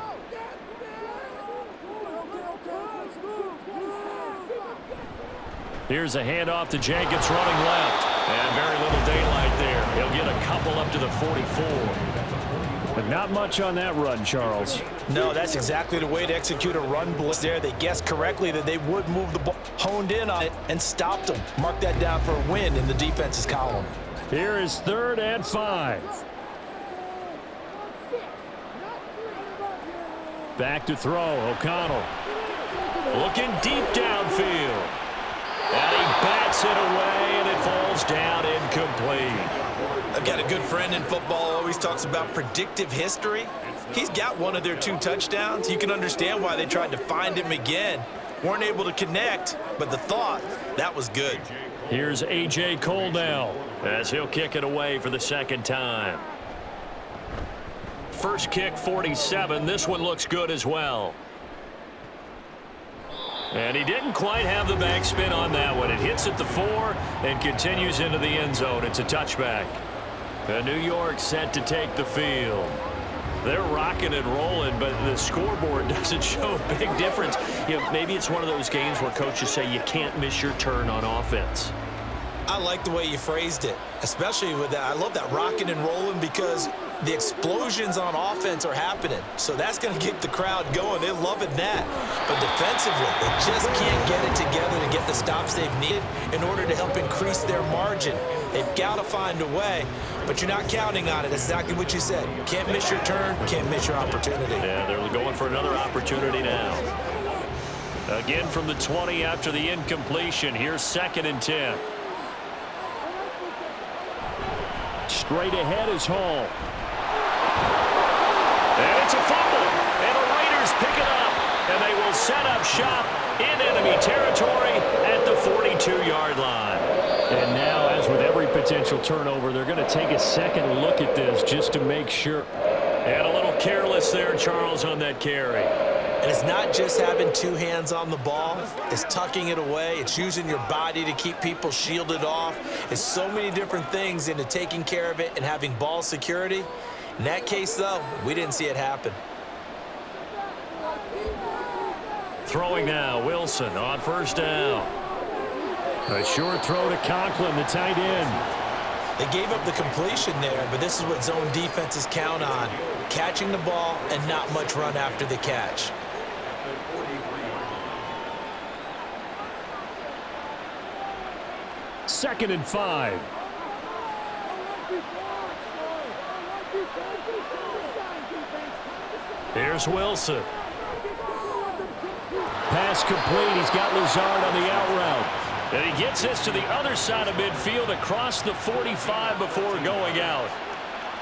Here's a handoff to Jacobs running left. And very little daylight there. He'll get a couple up to the 44. But not much on that run, Charles. No, that's exactly the way to execute a run blitz there. They guessed correctly that they would move the ball, honed in on it, and stopped them. Mark that down for a win in the defense's column. Here is 3rd and 5. Back to throw, O'Connell. Looking deep downfield. And he bats it away, and it falls down incomplete. I've got a good friend in football, always talks about predictive history. He's got one of their 2 touchdowns. You can understand why they tried to find him again. Weren't able to connect, but the thought, that was good. Here's A.J. Cole now, as he'll kick it away for the 2nd time. First kick, 47. This one looks good as well. And he didn't quite have the backspin on that one. It hits at the 4 and continues into the end zone. It's a touchback. And New York set to take the field. They're rocking and rolling, but the scoreboard doesn't show a big difference. You know, maybe it's one of those games where coaches say you can't miss your turn on offense. I like the way you phrased it, especially with that. I love that rocking and rolling because the explosions on offense are happening. So that's going to keep the crowd going. They're loving that. But defensively, they just can't get it together to get the stops they've needed in order to help increase their margin. They've got to find a way, but you're not counting on it. That's exactly what you said. Can't miss your turn, can't miss your opportunity. Yeah, they're going for another opportunity now. Again from the 20 after the incompletion. Here's 2nd and 10. Straight ahead is Hall. And it's a fumble. And the Raiders pick it up. And they will set up shop in enemy territory at the 42-yard line. And now, as with every potential turnover, they're going to take a second look at this just to make sure. And a little careless there, Charles, on that carry. And it's not just having 2 hands on the ball. It's tucking it away. It's using your body to keep people shielded off. It's so many different things into taking care of it and having ball security. In that case, though, we didn't see it happen. Throwing now, Wilson on first down. A short throw to Conklin, the tight end. They gave up the completion there, but this is what zone defenses count on. Catching the ball and not much run after the catch. Second and 5. Here's Wilson. Pass complete. He's got Lazard on the out route. And he gets this to the other side of midfield across the 45 before going out.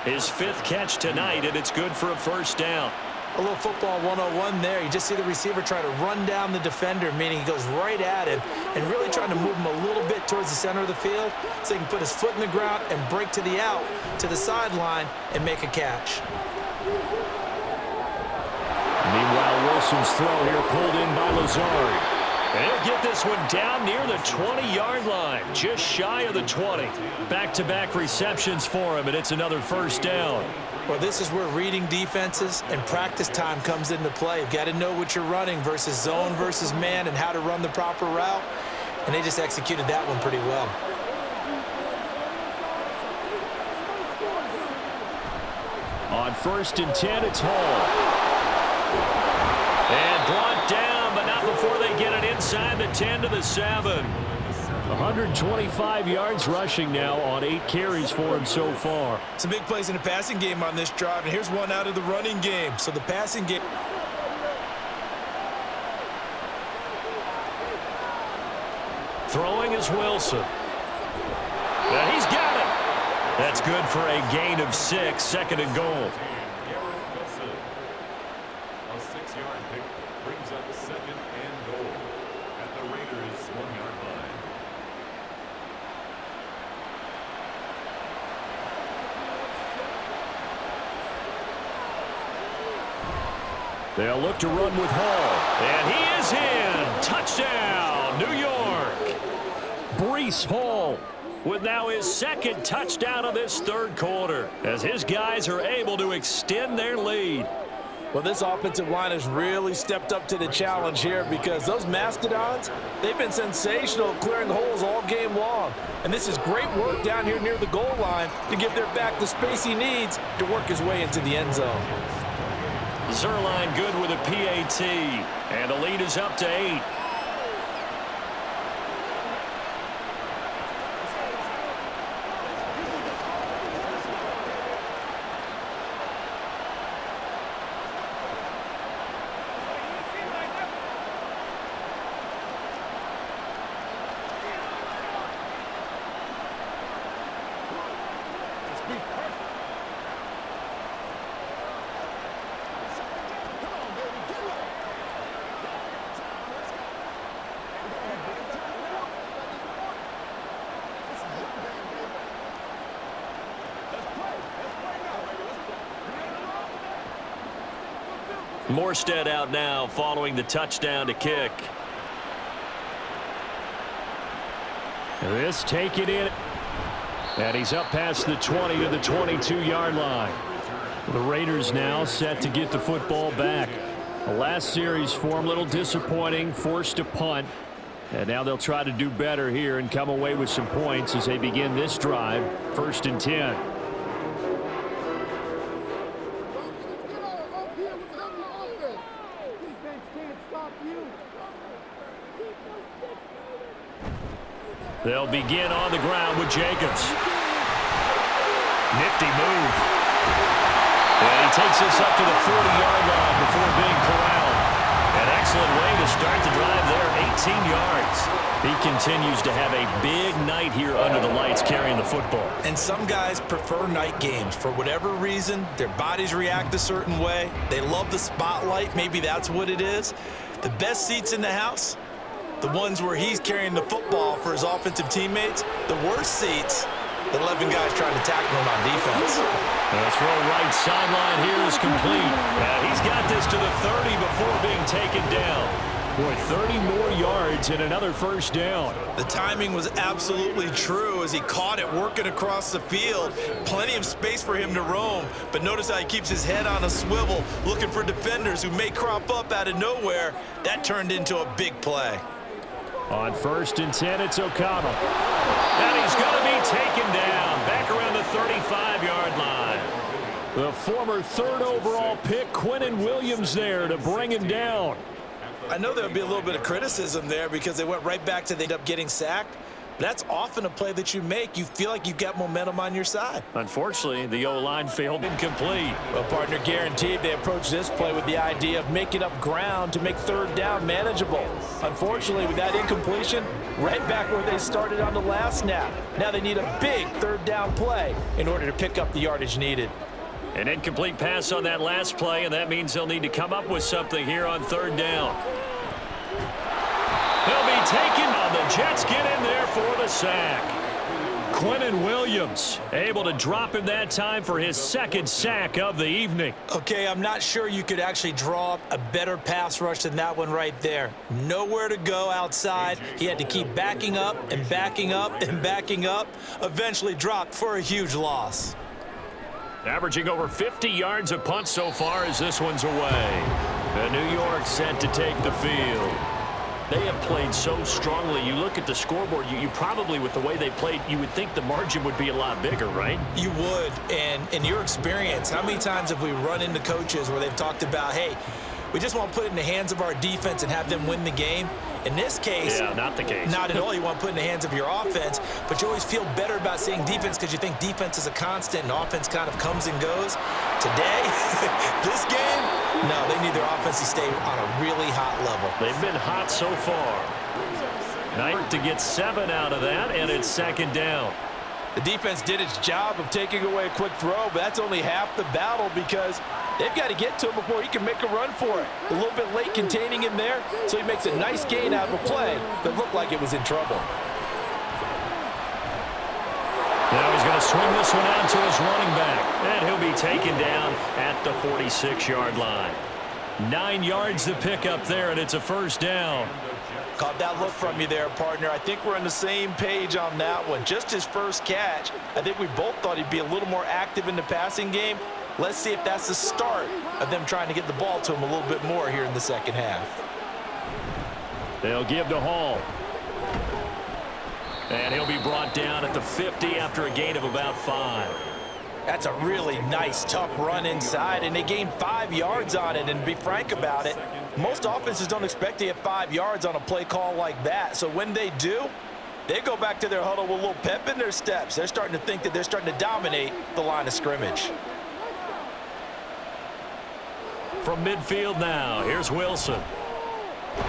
His 5th catch tonight, and it's good for a first down. A little football 101 there. You just see the receiver try to run down the defender, meaning he goes right at him and really trying to move him a little bit towards the center of the field so he can put his foot in the ground and break to the out, to the sideline, and make a catch. Meanwhile, Wilson's throw here pulled in by Lazard. And he'll get this one down near the 20-yard line, just shy of the 20. Back-to-back receptions for him, and it's another first down. Well, this is where reading defenses and practice time comes into play. You've got to know what you're running versus zone versus man and how to run the proper route. And they just executed that one pretty well. On 1st and 10, it's Hall. And brought down, but not before they get it inside the 10 to the 7. 125 yards rushing now on 8 carries for him so far. Some big plays in the passing game on this drive, and here's one out of the running game. So the passing game. Throwing is Wilson. And he's got it. That's good for a gain of 6, 2nd and goal. A 6-yard pick brings up 2nd and goal at the Raiders' 1-yard line. They'll look to run with Hall. And he is in. Touchdown, New York. Breece Hall with now his 2nd touchdown of this 3rd quarter as his guys are able to extend their lead. Well, this offensive line has really stepped up to the challenge here because those Mastodons, they've been sensational clearing holes all game long. And this is great work down here near the goal line to give their back the space he needs to work his way into the end zone. Zerline good with a PAT, and the lead is up to 8. Morstead out now following the touchdown to kick. This take it in. And he's up past the 20 to the 22-yard line. The Raiders now set to get the football back. The last series for them, a little disappointing, forced a punt. And now they'll try to do better here and come away with some points as they begin this drive, 1st and 10. They'll begin on the ground with Jacobs. Nifty move. And he takes this up to the 40-yard line before being corralled. An excellent way to start the drive there, 18 yards. He continues to have a big night here under the lights carrying the football. And some guys prefer night games. For whatever reason, their bodies react a certain way. They love the spotlight. Maybe that's what it is. The best seats in the house, the ones where he's carrying the football for his offensive teammates. The worst seats, the 11 guys trying to tackle him on defense. The throw right sideline here is complete. He's got this to the 30 before being taken down. Boy, 30 more yards and another 1st down. The timing was absolutely true as he caught it working across the field. Plenty of space for him to roam. But notice how he keeps his head on a swivel, looking for defenders who may crop up out of nowhere. That turned into a big play. On 1st and 10, it's O'Connell. And he's going to be taken down back around the 35-yard line. The former 3rd overall pick, Quinnen Williams, there to bring him down. I know there'll be a little bit of criticism there because they went right back to they end up getting sacked. That's often a play that you make. You feel like you've got momentum on your side. Unfortunately, the O-line failed incomplete. Well, partner, guaranteed they approached this play with the idea of making up ground to make 3rd down manageable. Unfortunately, with that incompletion, right back where they started on the last snap. Now they need a big 3rd down play in order to pick up the yardage needed. An incomplete pass on that last play, and that means they'll need to come up with something here on 3rd down. He'll be taken. The Jets get in there for the sack. Quinnen Williams able to drop him that time for his 2nd sack of the evening. Okay, I'm not sure you could actually draw up a better pass rush than that one right there. Nowhere to go outside. He had to keep backing up and backing up and backing up. Eventually dropped for a huge loss. Averaging over 50 yards a punt so far as this one's away. The New York set to take the field. They have played so strongly. You look at the scoreboard, you probably, with the way they played, you would think the margin would be a lot bigger, right? You would. And in your experience, how many times have we run into coaches where they've talked about, hey, we just want to put it in the hands of our defense and have them win the game? In this case, yeah, not the case. Not at all. You want to put it in the hands of your offense, but you always feel better about seeing defense because you think defense is a constant and offense kind of comes and goes. Today, this game, no, they need their offense to stay on a really hot level. They've been hot so far. Knight to get 7 out of that, and it's second down. The defense did its job of taking away a quick throw, but that's only half the battle because they've got to get to him before he can make a run for it. A little bit late containing him there, so he makes a nice gain out of a play that looked like it was in trouble. Now he's going to swing this one out to his running back, and he'll be taken down at the 46-yard line. 9 yards to pick up there, and it's a first down. Caught that look from you there, partner. I think we're on the same page on that one. Just his first catch, I think we both thought he'd be a little more active in the passing game. Let's see if that's the start of them trying to get the ball to him a little bit more here in the second half. They'll give to Hall. And he'll be brought down at the 50 after a gain of about 5. That's a really nice, tough run inside, and they gained 5 yards on it. And to be frank about it, most offenses don't expect to get 5 yards on a play call like that. So when they do, they go back to their huddle with a little pep in their steps. They're starting to think that they're starting to dominate the line of scrimmage. From midfield now, here's Wilson.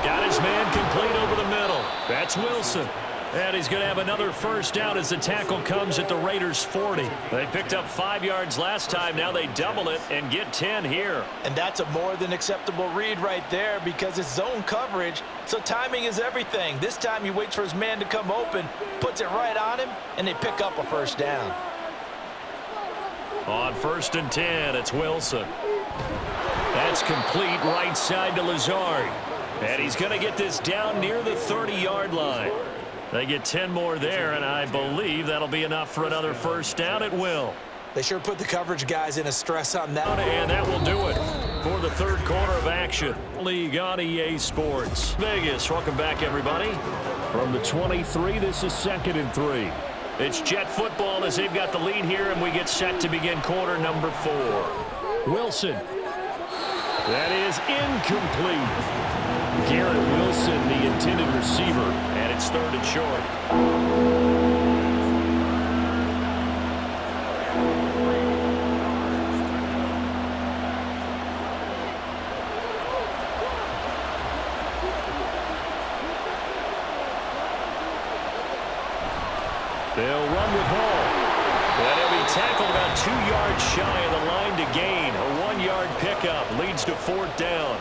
Got his man complete over the middle. That's Wilson. And he's going to have another first down as the tackle comes at the Raiders' 40. They picked up 5 yards last time. Now they double it and get 10 here. And that's a more than acceptable read right there because it's zone coverage, so timing is everything. This time he waits for his man to come open, puts it right on him, and they pick up a first down. On 1st and 10, it's Wilson. That's complete right side to Lazard. And he's going to get this down near the 30-yard line. They get 10 more there, and I believe that'll be enough for another first down at will. They sure put the coverage guys in a stress on that. And that will do it for the third quarter of action. League on EA Sports. Vegas, welcome back, everybody. From the 23, this is 2nd and 3. It's Jet football as they've got the lead here, and we get set to begin quarter number 4. Wilson. That is incomplete. Garrett Wilson, the intended receiver, and it's 3rd and short. They'll run with Hall. And he'll be tackled about 2 yards shy of the line to gain. A 1-yard pickup leads to 4th down.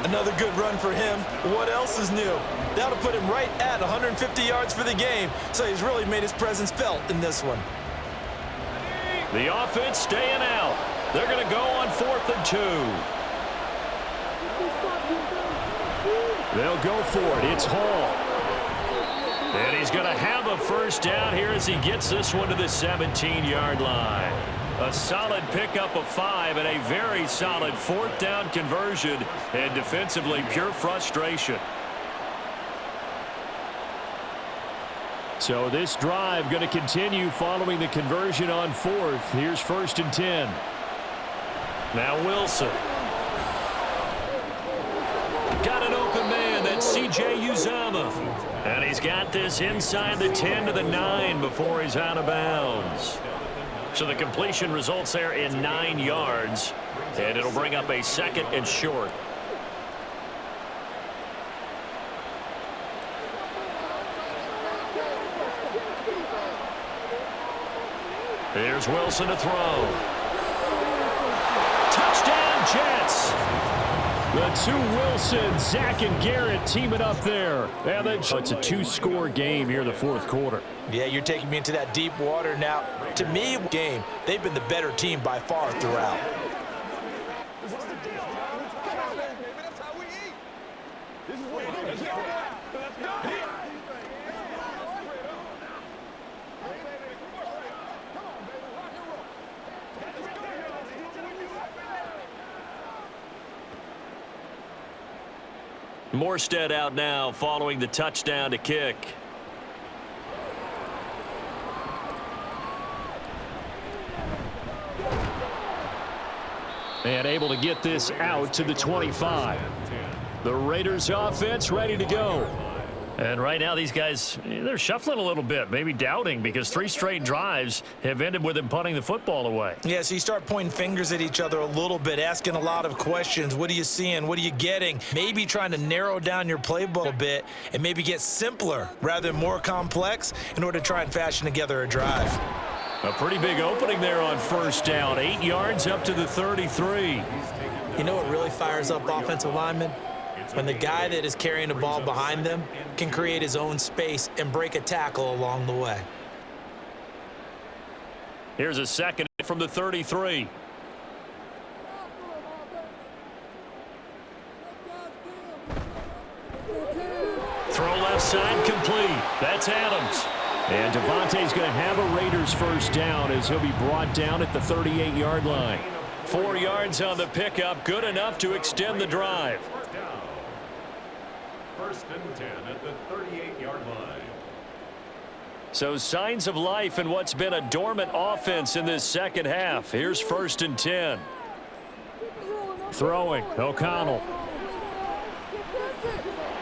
Another good run for him. What else is new? That'll put him right at 150 yards for the game, so he's really made his presence felt in this one. The offense staying out. They're going to go on 4th and 2. They'll go for it. It's Hall. And he's going to have a first down here as he gets this one to the 17-yard line. A solid pickup of 5 and a very solid 4th down conversion, and defensively pure frustration. So this drive going to continue following the conversion on 4th. Here's 1st and 10. Now Wilson. Got an open man. That's C.J. Uzomah. And he's got this inside the 10 to the 9 before he's out of bounds. So the completion results there in 9 yards, and it'll bring up a 2nd and short. Here's Wilson to throw. Touchdown, Jets! The 2 Wilsons, Zach and Garrett, teaming up there. And then it's a 2-score game here in the 4th quarter. Yeah, you're taking me into that deep water now. To me, game, they've been the better team by far throughout. Morstead out now following the touchdown to kick. And able to get this out to the 25. The Raiders offense ready to go. And right now these guys, they're shuffling a little bit, maybe doubting, because 3 straight drives have ended with them punting the football away. Yeah, so you start pointing fingers at each other a little bit, asking a lot of questions. What are you seeing? What are you getting? Maybe trying to narrow down your playbook a bit and maybe get simpler rather than more complex in order to try and fashion together a drive. A pretty big opening there on first down. 8 yards up to the 33. You know what really fires up offensive linemen? When the guy that is carrying the ball behind them can create his own space and break a tackle along the way. Here's a second from the 33. Throw left side complete. That's Adams. And Devontae's going to have a Raiders first down as he'll be brought down at the 38-yard line. 4 yards on the pickup, good enough to extend the drive. First and 10 at the 38-yard line. So signs of life in what's been a dormant offense in this second half. Here's first and 10. Throwing, O'Connell.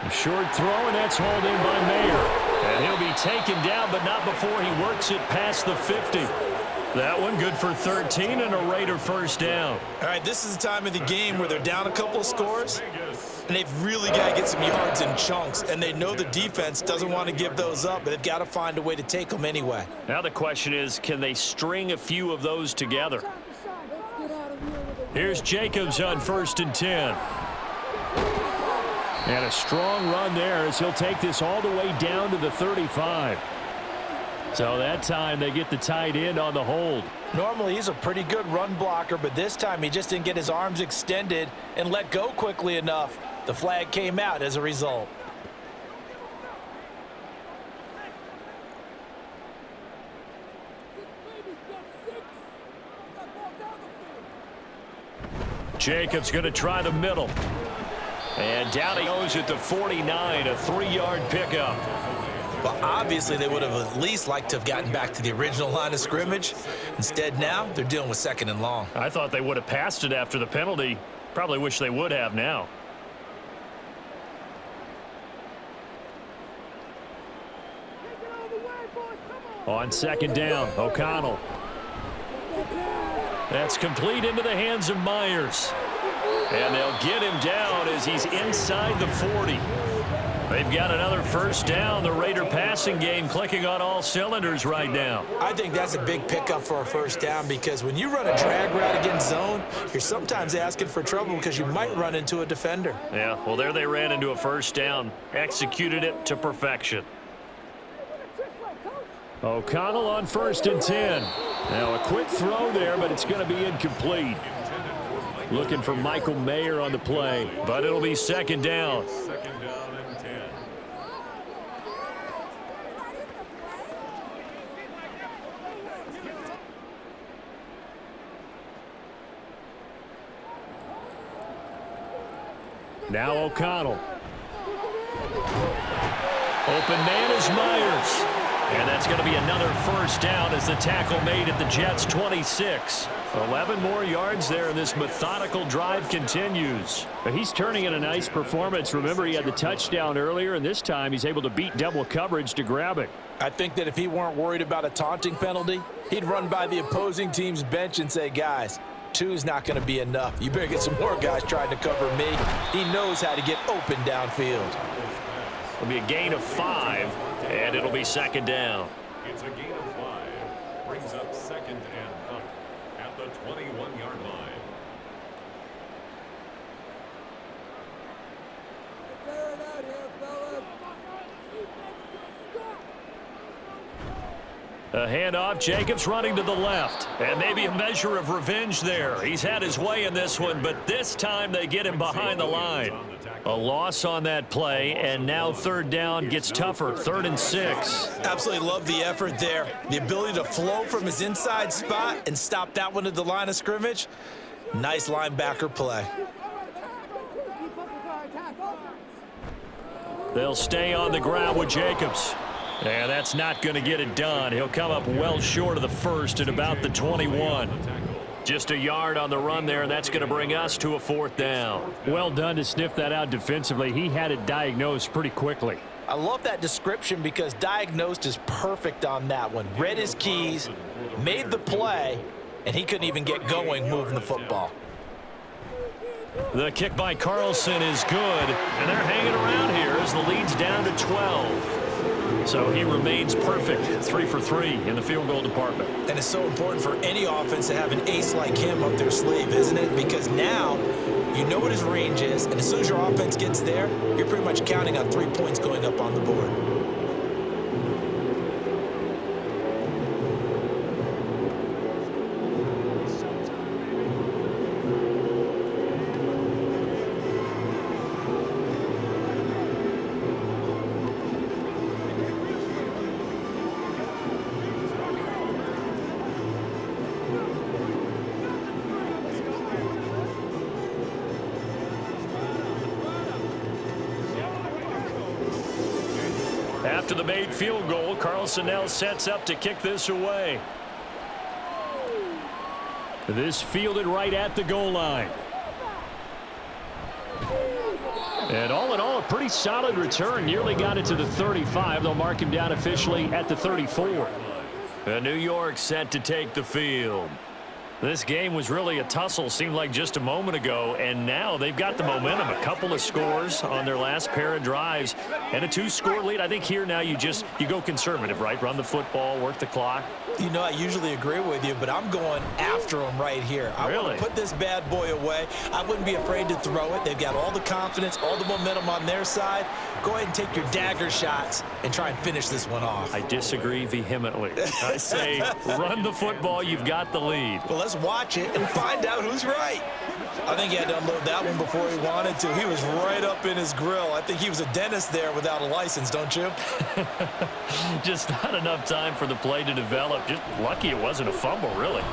A short throw, and that's hauled in by Mayer. And he'll be taken down, but not before he works it past the 50. That one good for 13 and a Raider first down. All right, this is the time of the game where they're down a couple of scores, and they've really got to get some yards in chunks, and they know the defense doesn't want to give those up, but they've got to find a way to take them anyway. Now the question is, can they string a few of those together? Here's Jacobs on first and 10. And a strong run there as he'll take this all the way down to the 35. So that time they get the tight end on the hold. Normally he's a pretty good run blocker, but this time he just didn't get his arms extended and let go quickly enough. The flag came out as a result. Jacobs going to try the middle. And down he goes at the 49, a 3-yard pickup. Well, obviously they would have at least liked to have gotten back to the original line of scrimmage. Instead now they're dealing with second and long. I thought they would have passed it after the penalty. Probably wish they would have now. On second down, O'Connell. That's complete into the hands of Myers. And they'll get him down as he's inside the 40. They've got another first down. The Raider passing game clicking on all cylinders right now. I think that's a big pickup for a first down, because when you run a drag route against zone, you're sometimes asking for trouble because you might run into a defender. Yeah, well, there they ran into a first down. Executed it to perfection. O'Connell on first and 10. Now a quick throw there, but it's going to be incomplete. Looking for Michael Mayer on the play, but it'll be second down. Second down and 10. Now O'Connell. Open man is Myers. And that's going to be another first down as the tackle made at the Jets' 26. 11 more yards there, and this methodical drive continues. But he's turning in a nice performance. Remember, he had the touchdown earlier, and this time he's able to beat double coverage to grab it. I think that if he weren't worried about a taunting penalty, he'd run by the opposing team's bench and say, guys, 2's not going to be enough. You better get some more guys trying to cover me. He knows how to get open downfield. It'll be a gain of 5, and it'll be second down. It's a gain of 5. Brings up second and 5 at the 21-yard line. A handoff, Jacobs running to the left. And maybe a measure of revenge there. He's had his way in this one, but this time they get him behind the line. A loss on that play, and now third down gets tougher. 3rd and 6. Absolutely love the effort there. The ability to flow from his inside spot and stop that one at the line of scrimmage. Nice linebacker play. They'll stay on the ground with Jacobs. And that's not going to get it done. He'll come up well short of the first at about the 21. Just a yard on the run there, and that's going to bring us to a 4th down. Well done to sniff that out defensively. He had it diagnosed pretty quickly. I love that description because diagnosed is perfect on that one. Read his keys, made the play, and he couldn't even get going moving the football. The kick by Carlson is good, and they're hanging around here as the lead's down to 12. So he remains perfect, 3 for 3 in the field goal department. And it's so important for any offense to have an ace like him up their sleeve, isn't it? Because now you know what his range is, and as soon as your offense gets there, you're pretty much counting on 3 points going up on the board. After the made field goal, Carlson now sets up to kick this away. This fielded right at the goal line. And all in all, a pretty solid return. Nearly got it to the 35. They'll mark him down officially at the 34. And New York set to take the field. This game was really a tussle, seemed like just a moment ago, and now they've got the momentum. A couple of scores on their last pair of drives and a 2-score lead. I think here now you go conservative, right? Run the football, work the clock. You know, I usually agree with you, but I'm going after him right here. I want to put this bad boy away. I wouldn't be afraid to throw it. They've got all the confidence, all the momentum on their side. Go ahead and take your dagger shots and try and finish this one off. I disagree vehemently. I say run the football. You've got the lead. Well, let's watch it and find out who's right. I think he had to unload that one before he wanted to. He was right up in his grill. I think he was a dentist there without a license, don't you? Just not enough time for the play to develop. Just lucky it wasn't a fumble, really.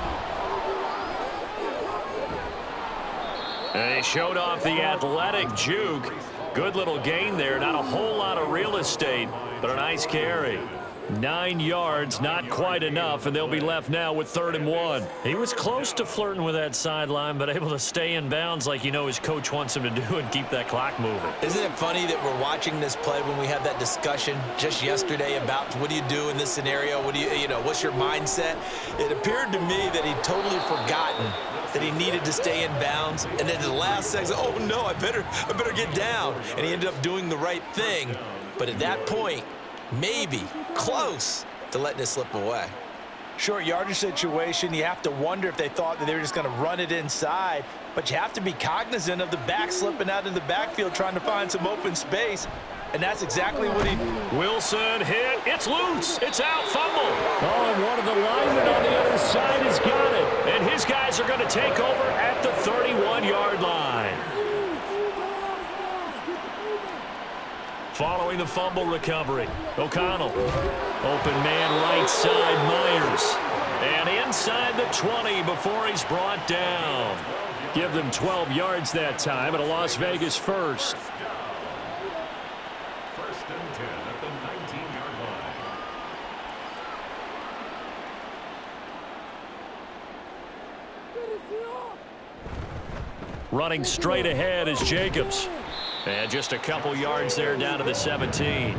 They showed off the athletic juke. Good little gain there. Not a whole lot of real estate, but a nice carry. 9 yards, not quite enough, and they'll be left now with 3rd and 1. He was close to flirting with that sideline, but able to stay in bounds like his coach wants him to do and keep that clock moving. Isn't it funny that we're watching this play when we had that discussion just yesterday about what do you do in this scenario? What do what's your mindset? It appeared to me that he'd totally forgotten that he needed to stay in bounds, and then at the last second, oh no, I better get down, and he ended up doing the right thing. But at that point, maybe close to letting it slip away. Short yardage situation, you have to wonder if they thought that they were just going to run it inside, but you have to be cognizant of the back slipping out of the backfield trying to find some open space, and that's exactly what he... Wilson hit. It's loose. It's out. Fumble. Oh, and one of the linemen on the other side has got it. And his guys are going to take over at the 31-yard line. Following the fumble recovery, O'Connell. Open man right side, Myers. And inside the 20 before he's brought down. Give them 12 yards that time at a Las Vegas first. 1st and 10 at the 19-yard line. Running straight ahead is Jacobs. And just a couple yards there down to the 17.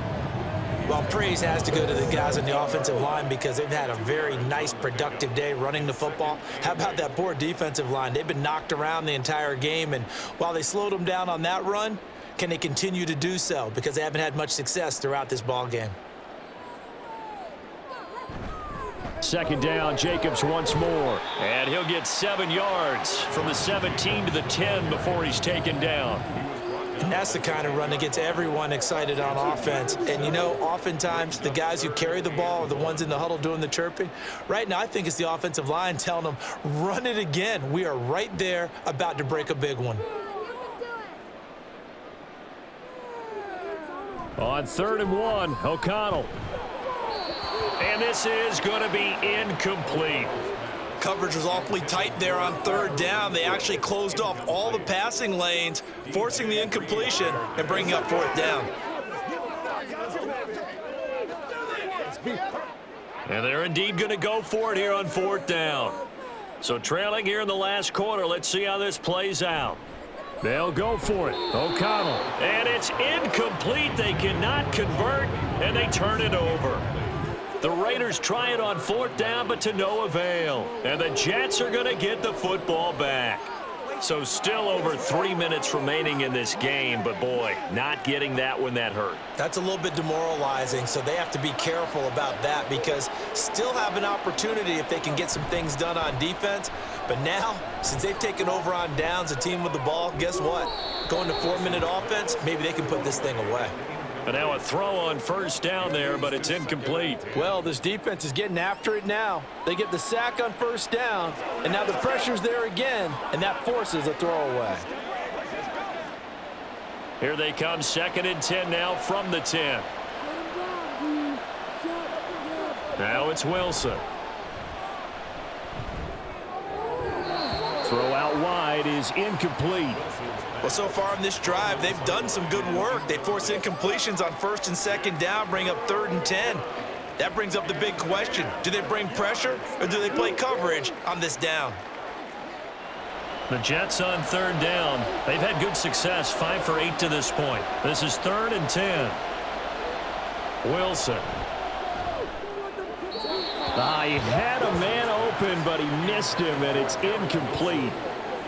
Well, praise has to go to the guys on the offensive line because they've had a very nice, productive day running the football. How about that poor defensive line? They've been knocked around the entire game, and while they slowed them down on that run, can they continue to do so? Because they haven't had much success throughout this ball game. 2nd down, Jacobs once more. And he'll get 7 yards from the 17 to the 10 before he's taken down. And that's the kind of run that gets everyone excited on offense. And, oftentimes the guys who carry the ball are the ones in the huddle doing the chirping. Right now, I think it's the offensive line telling them, run it again. We are right there about to break a big one. On 3rd and 1, O'Connell. And this is going to be incomplete. Coverage was awfully tight there on 3rd down. They actually closed off all the passing lanes, forcing the incompletion and bringing up 4th down. And they're indeed going to go for it here on 4th down. So trailing here in the last quarter. Let's see how this plays out. They'll go for it. O'Connell. And it's incomplete. They cannot convert, and they turn it over. The Raiders try it on 4th down, but to no avail. And the Jets are going to get the football back. So still over 3 minutes remaining in this game, but boy, not getting that one that hurt. That's a little bit demoralizing, so they have to be careful about that because still have an opportunity if they can get some things done on defense. But now, since they've taken over on downs, a team with the ball, guess what? Going to 4-minute offense, maybe they can put this thing away. But now a throw on 1st down there, but it's incomplete. Well, this defense is getting after it now. They get the sack on 1st down, and now the pressure's there again, and that forces a throwaway. Here they come, 2nd and 10 now from the 10. Now it's Wilson. Throw out wide is incomplete. Well, so far on this drive, they've done some good work. They force incompletions on 1st and 2nd down, bring up 3rd and 10. That brings up the big question. Do they bring pressure or do they play coverage on this down? The Jets on 3rd down. They've had good success, 5 for 8 to this point. This is 3rd and 10. Wilson. He had a man open, but he missed him, and it's incomplete.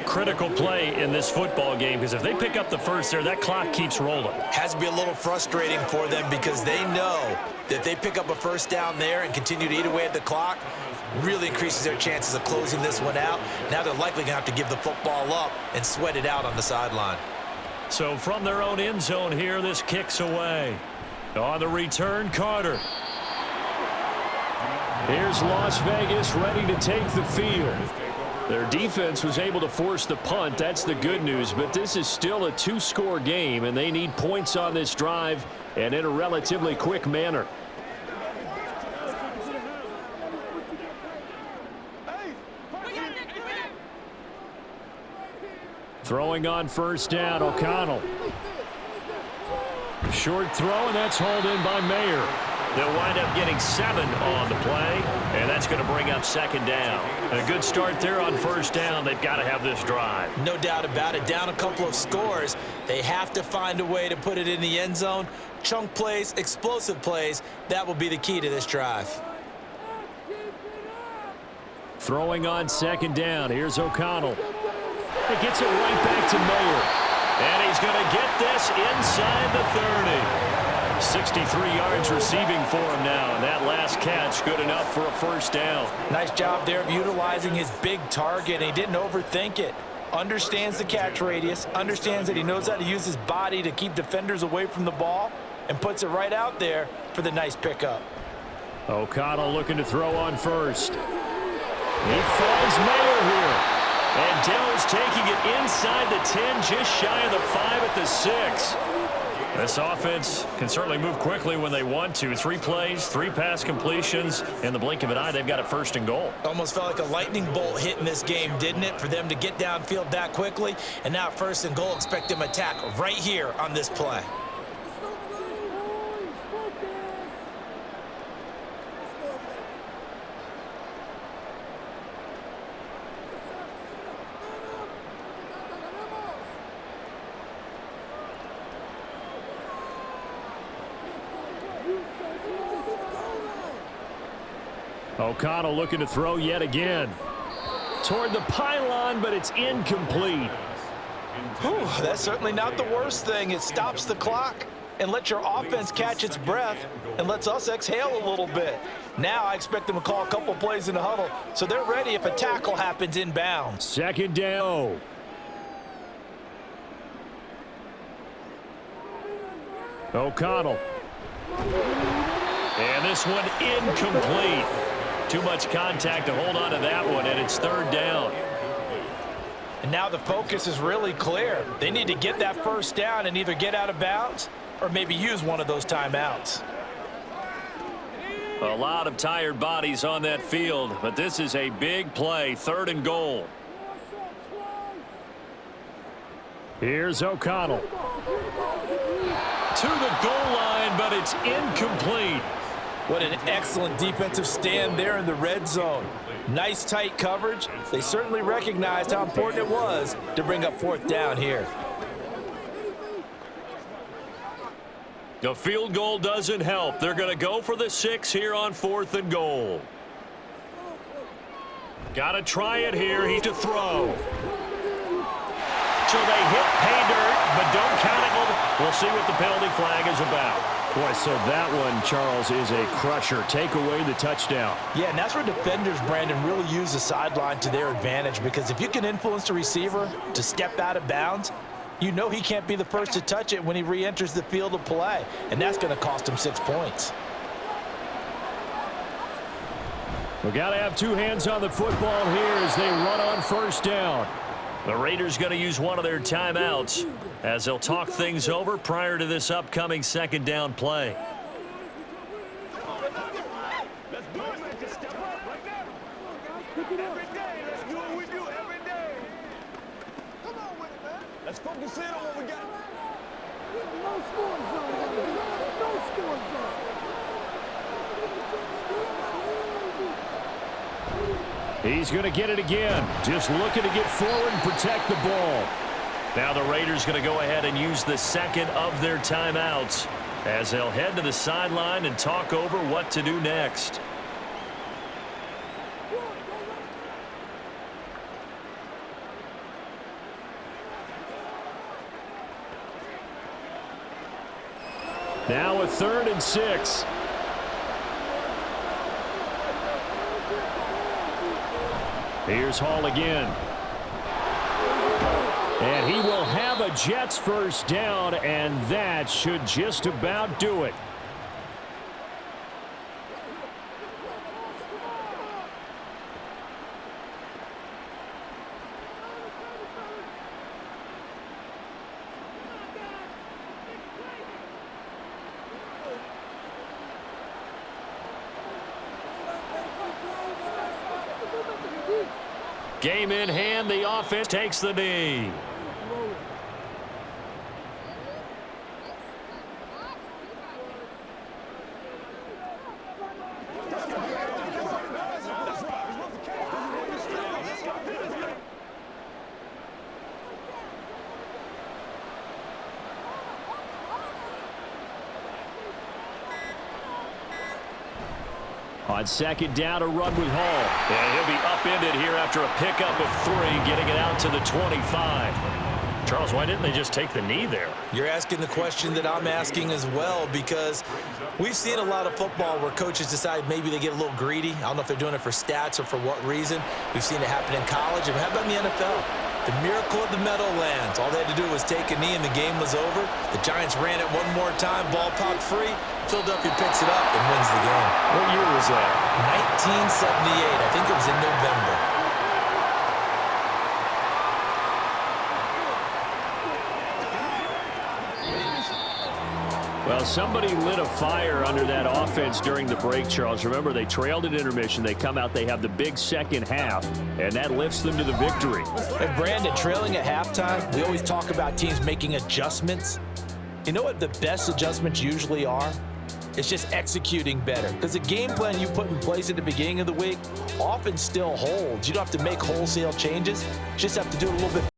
Critical play in this football game because if they pick up the first there, that clock keeps rolling. Has to be a little frustrating for them because they know that if they pick up a 1st down there and continue to eat away at the clock, really increases their chances of closing this one out. Now they're likely going to have to give the football up and sweat it out on the sideline. So from their own end zone here, this kicks away. On the return, Carter. Here's Las Vegas ready to take the field. Their defense was able to force the punt. That's the good news, but this is still a 2-score game, and they need points on this drive and in a relatively quick manner. Throwing on 1st down, O'Connell. Short throw, and that's hauled in by Mayer. They'll wind up getting 7 on the play, and that's going to bring up 2nd down. A good start there on 1st down. They've got to have this drive. No doubt about it. Down a couple of scores. They have to find a way to put it in the end zone. Chunk plays, explosive plays. That will be the key to this drive. Throwing on 2nd down. Here's O'Connell. It gets it right back to Mayer. And he's going to get this inside the 30. 63 yards receiving for him now, and that last catch good enough for a 1st down. Nice job there of utilizing his big target, and he didn't overthink it. Understands the catch radius, understands that he knows how to use his body to keep defenders away from the ball, and puts it right out there for the nice pickup. O'Connell looking to throw on 1st. He finds Mayer here. And Dell's taking it inside the 10, just shy of the 5 at the 6. This offense can certainly move quickly when they want to. 3 plays, 3 pass completions. In the blink of an eye, they've got it 1st and goal. Almost felt like a lightning bolt hit in this game, didn't it? For them to get downfield that quickly. And now 1st and goal, expect them to attack right here on this play. O'Connell looking to throw yet again. Toward the pylon, but it's incomplete. Whew, that's certainly not the worst thing. It stops the clock and lets your offense catch its breath and lets us exhale a little bit. Now I expect them to call a couple plays in the huddle, so they're ready if a tackle happens inbounds. 2nd down. O'Connell. And this one incomplete. Too much contact to hold on to that one, and it's 3rd down. And now the focus is really clear. They need to get that 1st down and either get out of bounds or maybe use one of those timeouts. A lot of tired bodies on that field, but this is a big play, 3rd and goal. Here's O'Connell. To the goal line, but it's incomplete. What an excellent defensive stand there in the red zone. Nice tight coverage. They certainly recognized how important it was to bring up fourth down here. The field goal doesn't help. They're going to go for the 6 here on 4th and goal. Got to try it here. He's to throw. So they hit pay dirt, but don't count it. We'll see what the penalty flag is about. Boy, so that one, Charles, is a crusher. Take away the touchdown. Yeah, and that's where defenders, Brandon, really use the sideline to their advantage, because if you can influence the receiver to step out of bounds, you know he can't be the first to touch it when he re-enters the field of play, and that's going to cost him 6 points. We got to have two hands on the football here as they run on first down. The Raiders going to use one of their timeouts as they'll talk things over prior to this upcoming second down play. Let's focus in on what we got. No score zone. No score zone. He's going to get it again. Just looking to get forward and protect the ball. Now the Raiders going to go ahead and use the second of their timeouts as they'll head to the sideline and talk over what to do next. Now a 3rd and 6. Here's Hall again. And he will have a Jets first down, and that should just about do it. Game in hand, the offense takes the knee. On second down, a run with Hall. And he'll be upended here after a pickup of 3, getting it out to the 25. Charles, why didn't they just take the knee there? You're asking the question that I'm asking as well, because we've seen a lot of football where coaches decide maybe they get a little greedy. I don't know if they're doing it for stats or for what reason. We've seen it happen in college. And how about in the NFL? The miracle of the Meadowlands. All they had to do was take a knee and the game was over. The Giants ran it one more time. Ball popped free. Philadelphia picks it up and wins the game. What year was that? 1978. I think it was in November. Well, somebody lit a fire under that offense during the break, Charles. Remember, they trailed at intermission. They come out, they have the big second half, and that lifts them to the victory. And Brandon, trailing at halftime, we always talk about teams making adjustments. You know what the best adjustments usually are? It's just executing better. Because the game plan you put in place at the beginning of the week often still holds. You don't have to make wholesale changes. You just have to do it a little bit